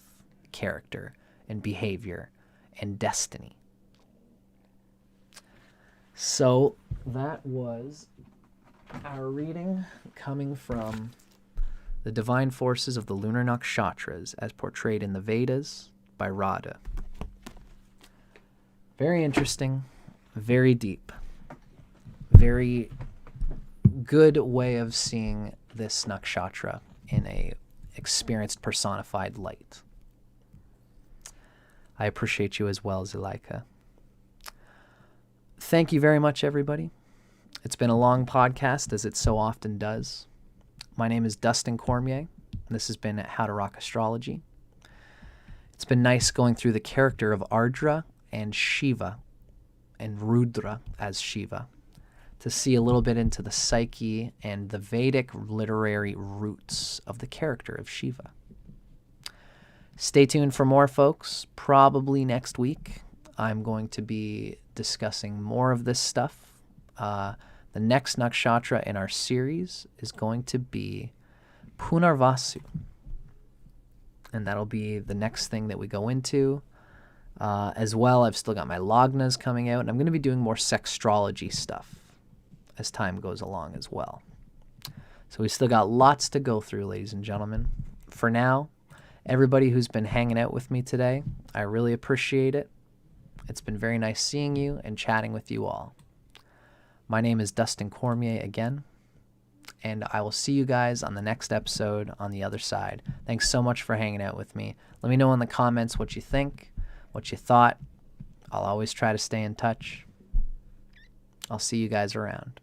character, and behavior, and destiny. So that was our reading coming from the divine forces of the lunar nakshatras as portrayed in the Vedas by Radhe. Very interesting, very deep, very good way of seeing this nakshatra in a experienced personified light. I appreciate you as well, Zuleika. Thank you very much, everybody. It's been a long podcast, as it so often does. My name is Dustin Cormier, and this has been How to Rock Astrology. It's been nice going through the character of Ardra and Shiva, and Rudra as Shiva, to see a little bit into the psyche and the Vedic literary roots of the character of Shiva. Stay tuned for more, folks. Probably next week, I'm going to be discussing more of this stuff. The next nakshatra in our series is going to be Punarvasu. And that'll be the next thing that we go into. As well, I've still got my Lagnas coming out, and I'm going to be doing more sextrology stuff as time goes along as well. So we still got lots to go through, ladies and gentlemen. For now, everybody who's been hanging out with me today, I really appreciate it. It's been very nice seeing you and chatting with you all. My name is Dustin Cormier again, and I will see you guys on the next episode on the other side. Thanks so much for hanging out with me. Let me know in the comments what you think, what you thought. I'll always try to stay in touch. I'll see you guys around.